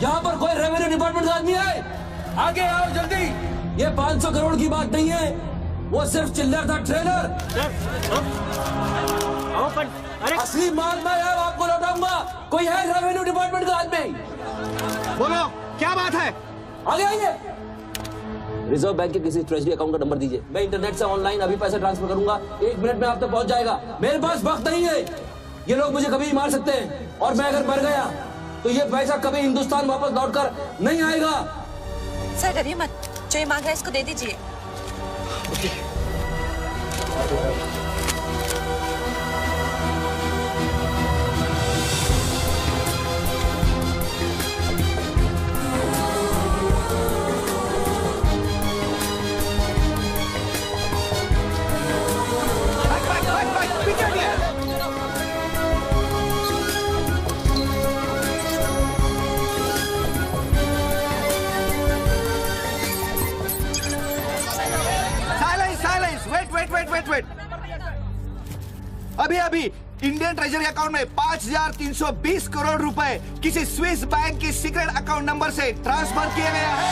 यहाँ पर कोई रेवेन्यू डिपार्टमेंट का आदमी है? आगे आओ जल्दी। ये 500 करोड़ की बात नहीं है, वो सिर्फ चिल्लर था, ट्रेलर। असली माल मैं आपको लौटाऊंगा। कोई है रेवेन्यू डिपार्टमेंट का आदमी? बोलो, क्या बात है? आगे आइए। रिजर्व बैंक के किसी ट्रेजरी अकाउंट का नंबर दीजिए, मैं इंटरनेट से ऑनलाइन अभी पैसे ट्रांसफर करूंगा। 1 मिनट में आप तक पहुंच जाएगा। मेरे पास वक्त नहीं है, ये लोग मुझे कभी मार सकते हैं, और मैं अगर मर गया तो ये पैसा कभी हिंदुस्तान वापस लौटकर नहीं आएगा। सर डरिए मत, जो ये मांग रहा है इसको दे दीजिए। वेट। अभी इंडियन ट्रेजरी अकाउंट में 5,320 करोड़ रुपए किसी स्विस बैंक के सीक्रेट अकाउंट नंबर से ट्रांसफर किया गया है।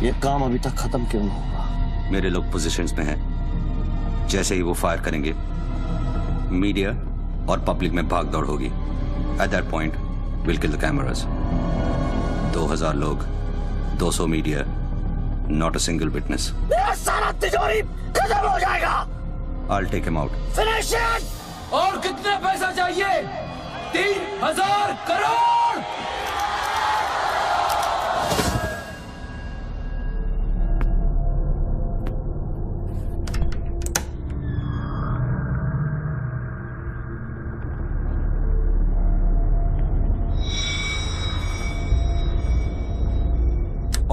ये काम अभी तक खत्म क्यों नहीं हुआ? मेरे लोग पोजीशंस में हैं, जैसे ही वो फायर करेंगे मीडिया और पब्लिक में भाग दौड़ होगी। At that point will kill the cameras. 2000 लोग, 200 media, not a single witness. मेरा सारा तिजोरी खत्म हो जाएगा। I'll take him out. Finish it! और कितने पैसा चाहिए? 3000 crore.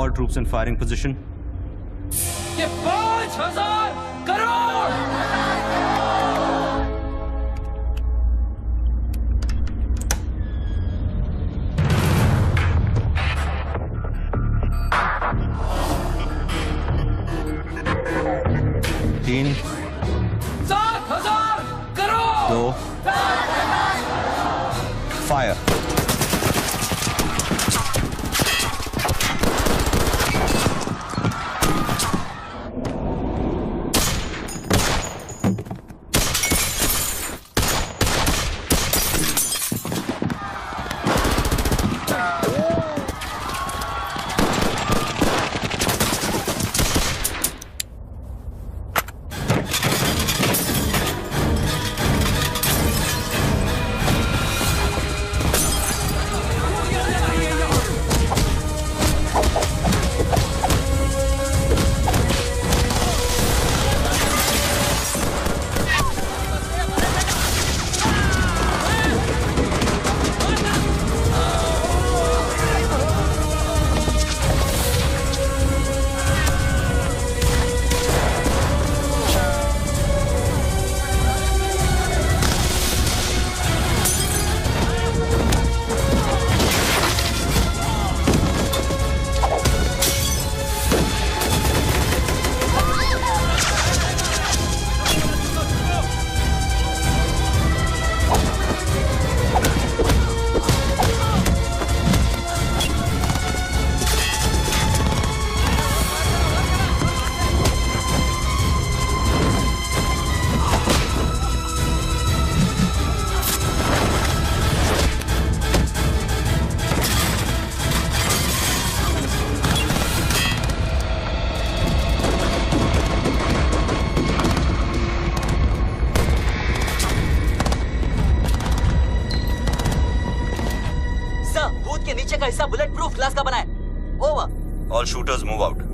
All troops in firing position. ये 5000 करोड़। तीन, 7000 करोड़। 2, फायर। का हिस्सा बुलेट प्रूफ ग्लास का बना है। Over. All shooters move out.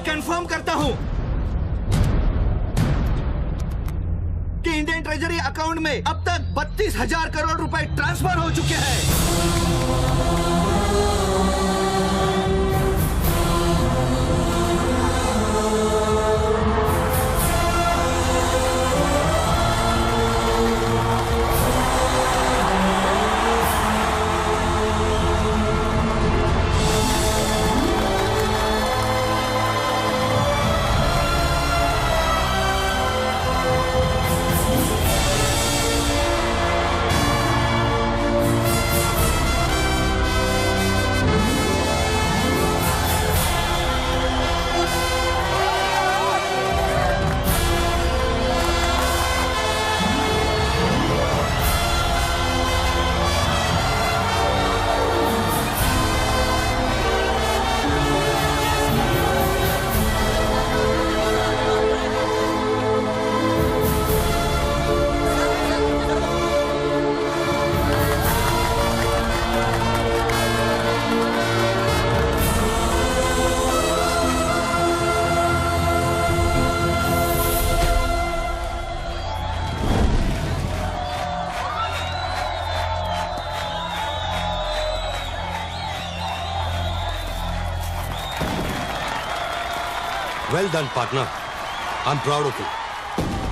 Confirm करता हूं कि इंडियन ट्रेजरी अकाउंट में अब तक 32,000 करोड़ रुपए ट्रांसफर हो चुके हैं। Well done partner, I am proud of you.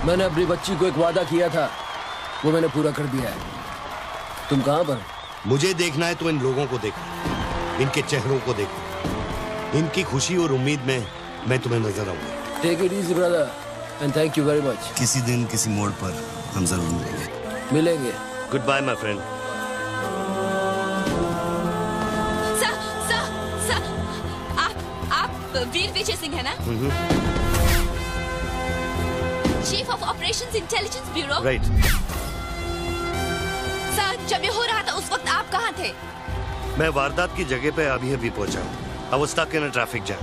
मैंने अपनी बच्ची को एक वादा किया था, वो मैंने पूरा कर दिया है। तुम कहाँ पर? मुझे देखना है तो इन लोगों को देखो, इनके चेहरों को देखो, इनकी खुशी और उम्मीद में मैं तुम्हें नजर आऊंगा। Take it easy brother and thank you very much. किसी दिन किसी मोड़ पर हम जरूर मिलेंगे। Good bye my friend. Sir, आप वीर विजय सिंह है ना? Chief of operations intelligence bureau. Right. Sir, जब ये हो रहा था उस वक्त आप कहाँ थे? मैं वारदात की जगह पे अभी पहुंचा हूँ। I was stuck in a traffic jam.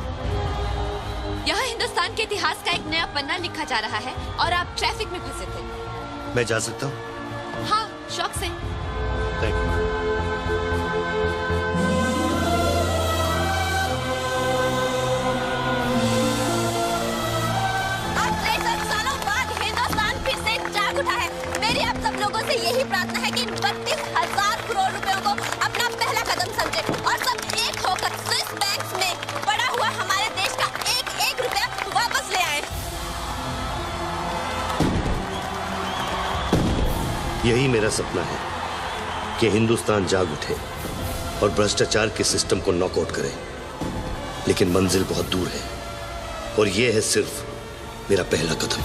यहाँ हिंदुस्तान के इतिहास का एक नया पन्ना लिखा जा रहा है और आप ट्रैफिक में फंसे थे। मैं जा सकता हूँ? हाँ, शौक से। Thank you. आज 63 सालों बाद हिंदुस्तान फिर से जाग उठा है। मेरी आप सब लोगों से यही प्रार्थना है कि 32,000 करोड़ रुपयों को अपना पहला कदम समझे और सब एक होकर स्विस बैंक्स में पड़ा हुआ हमारे देश का एक रुपया वापस ले आए। यही मेरा सपना है कि हिंदुस्तान जाग उठे और भ्रष्टाचार के सिस्टम को नॉकआउट करे, लेकिन मंजिल बहुत दूर है और यह है सिर्फ मेरा पहला कदम।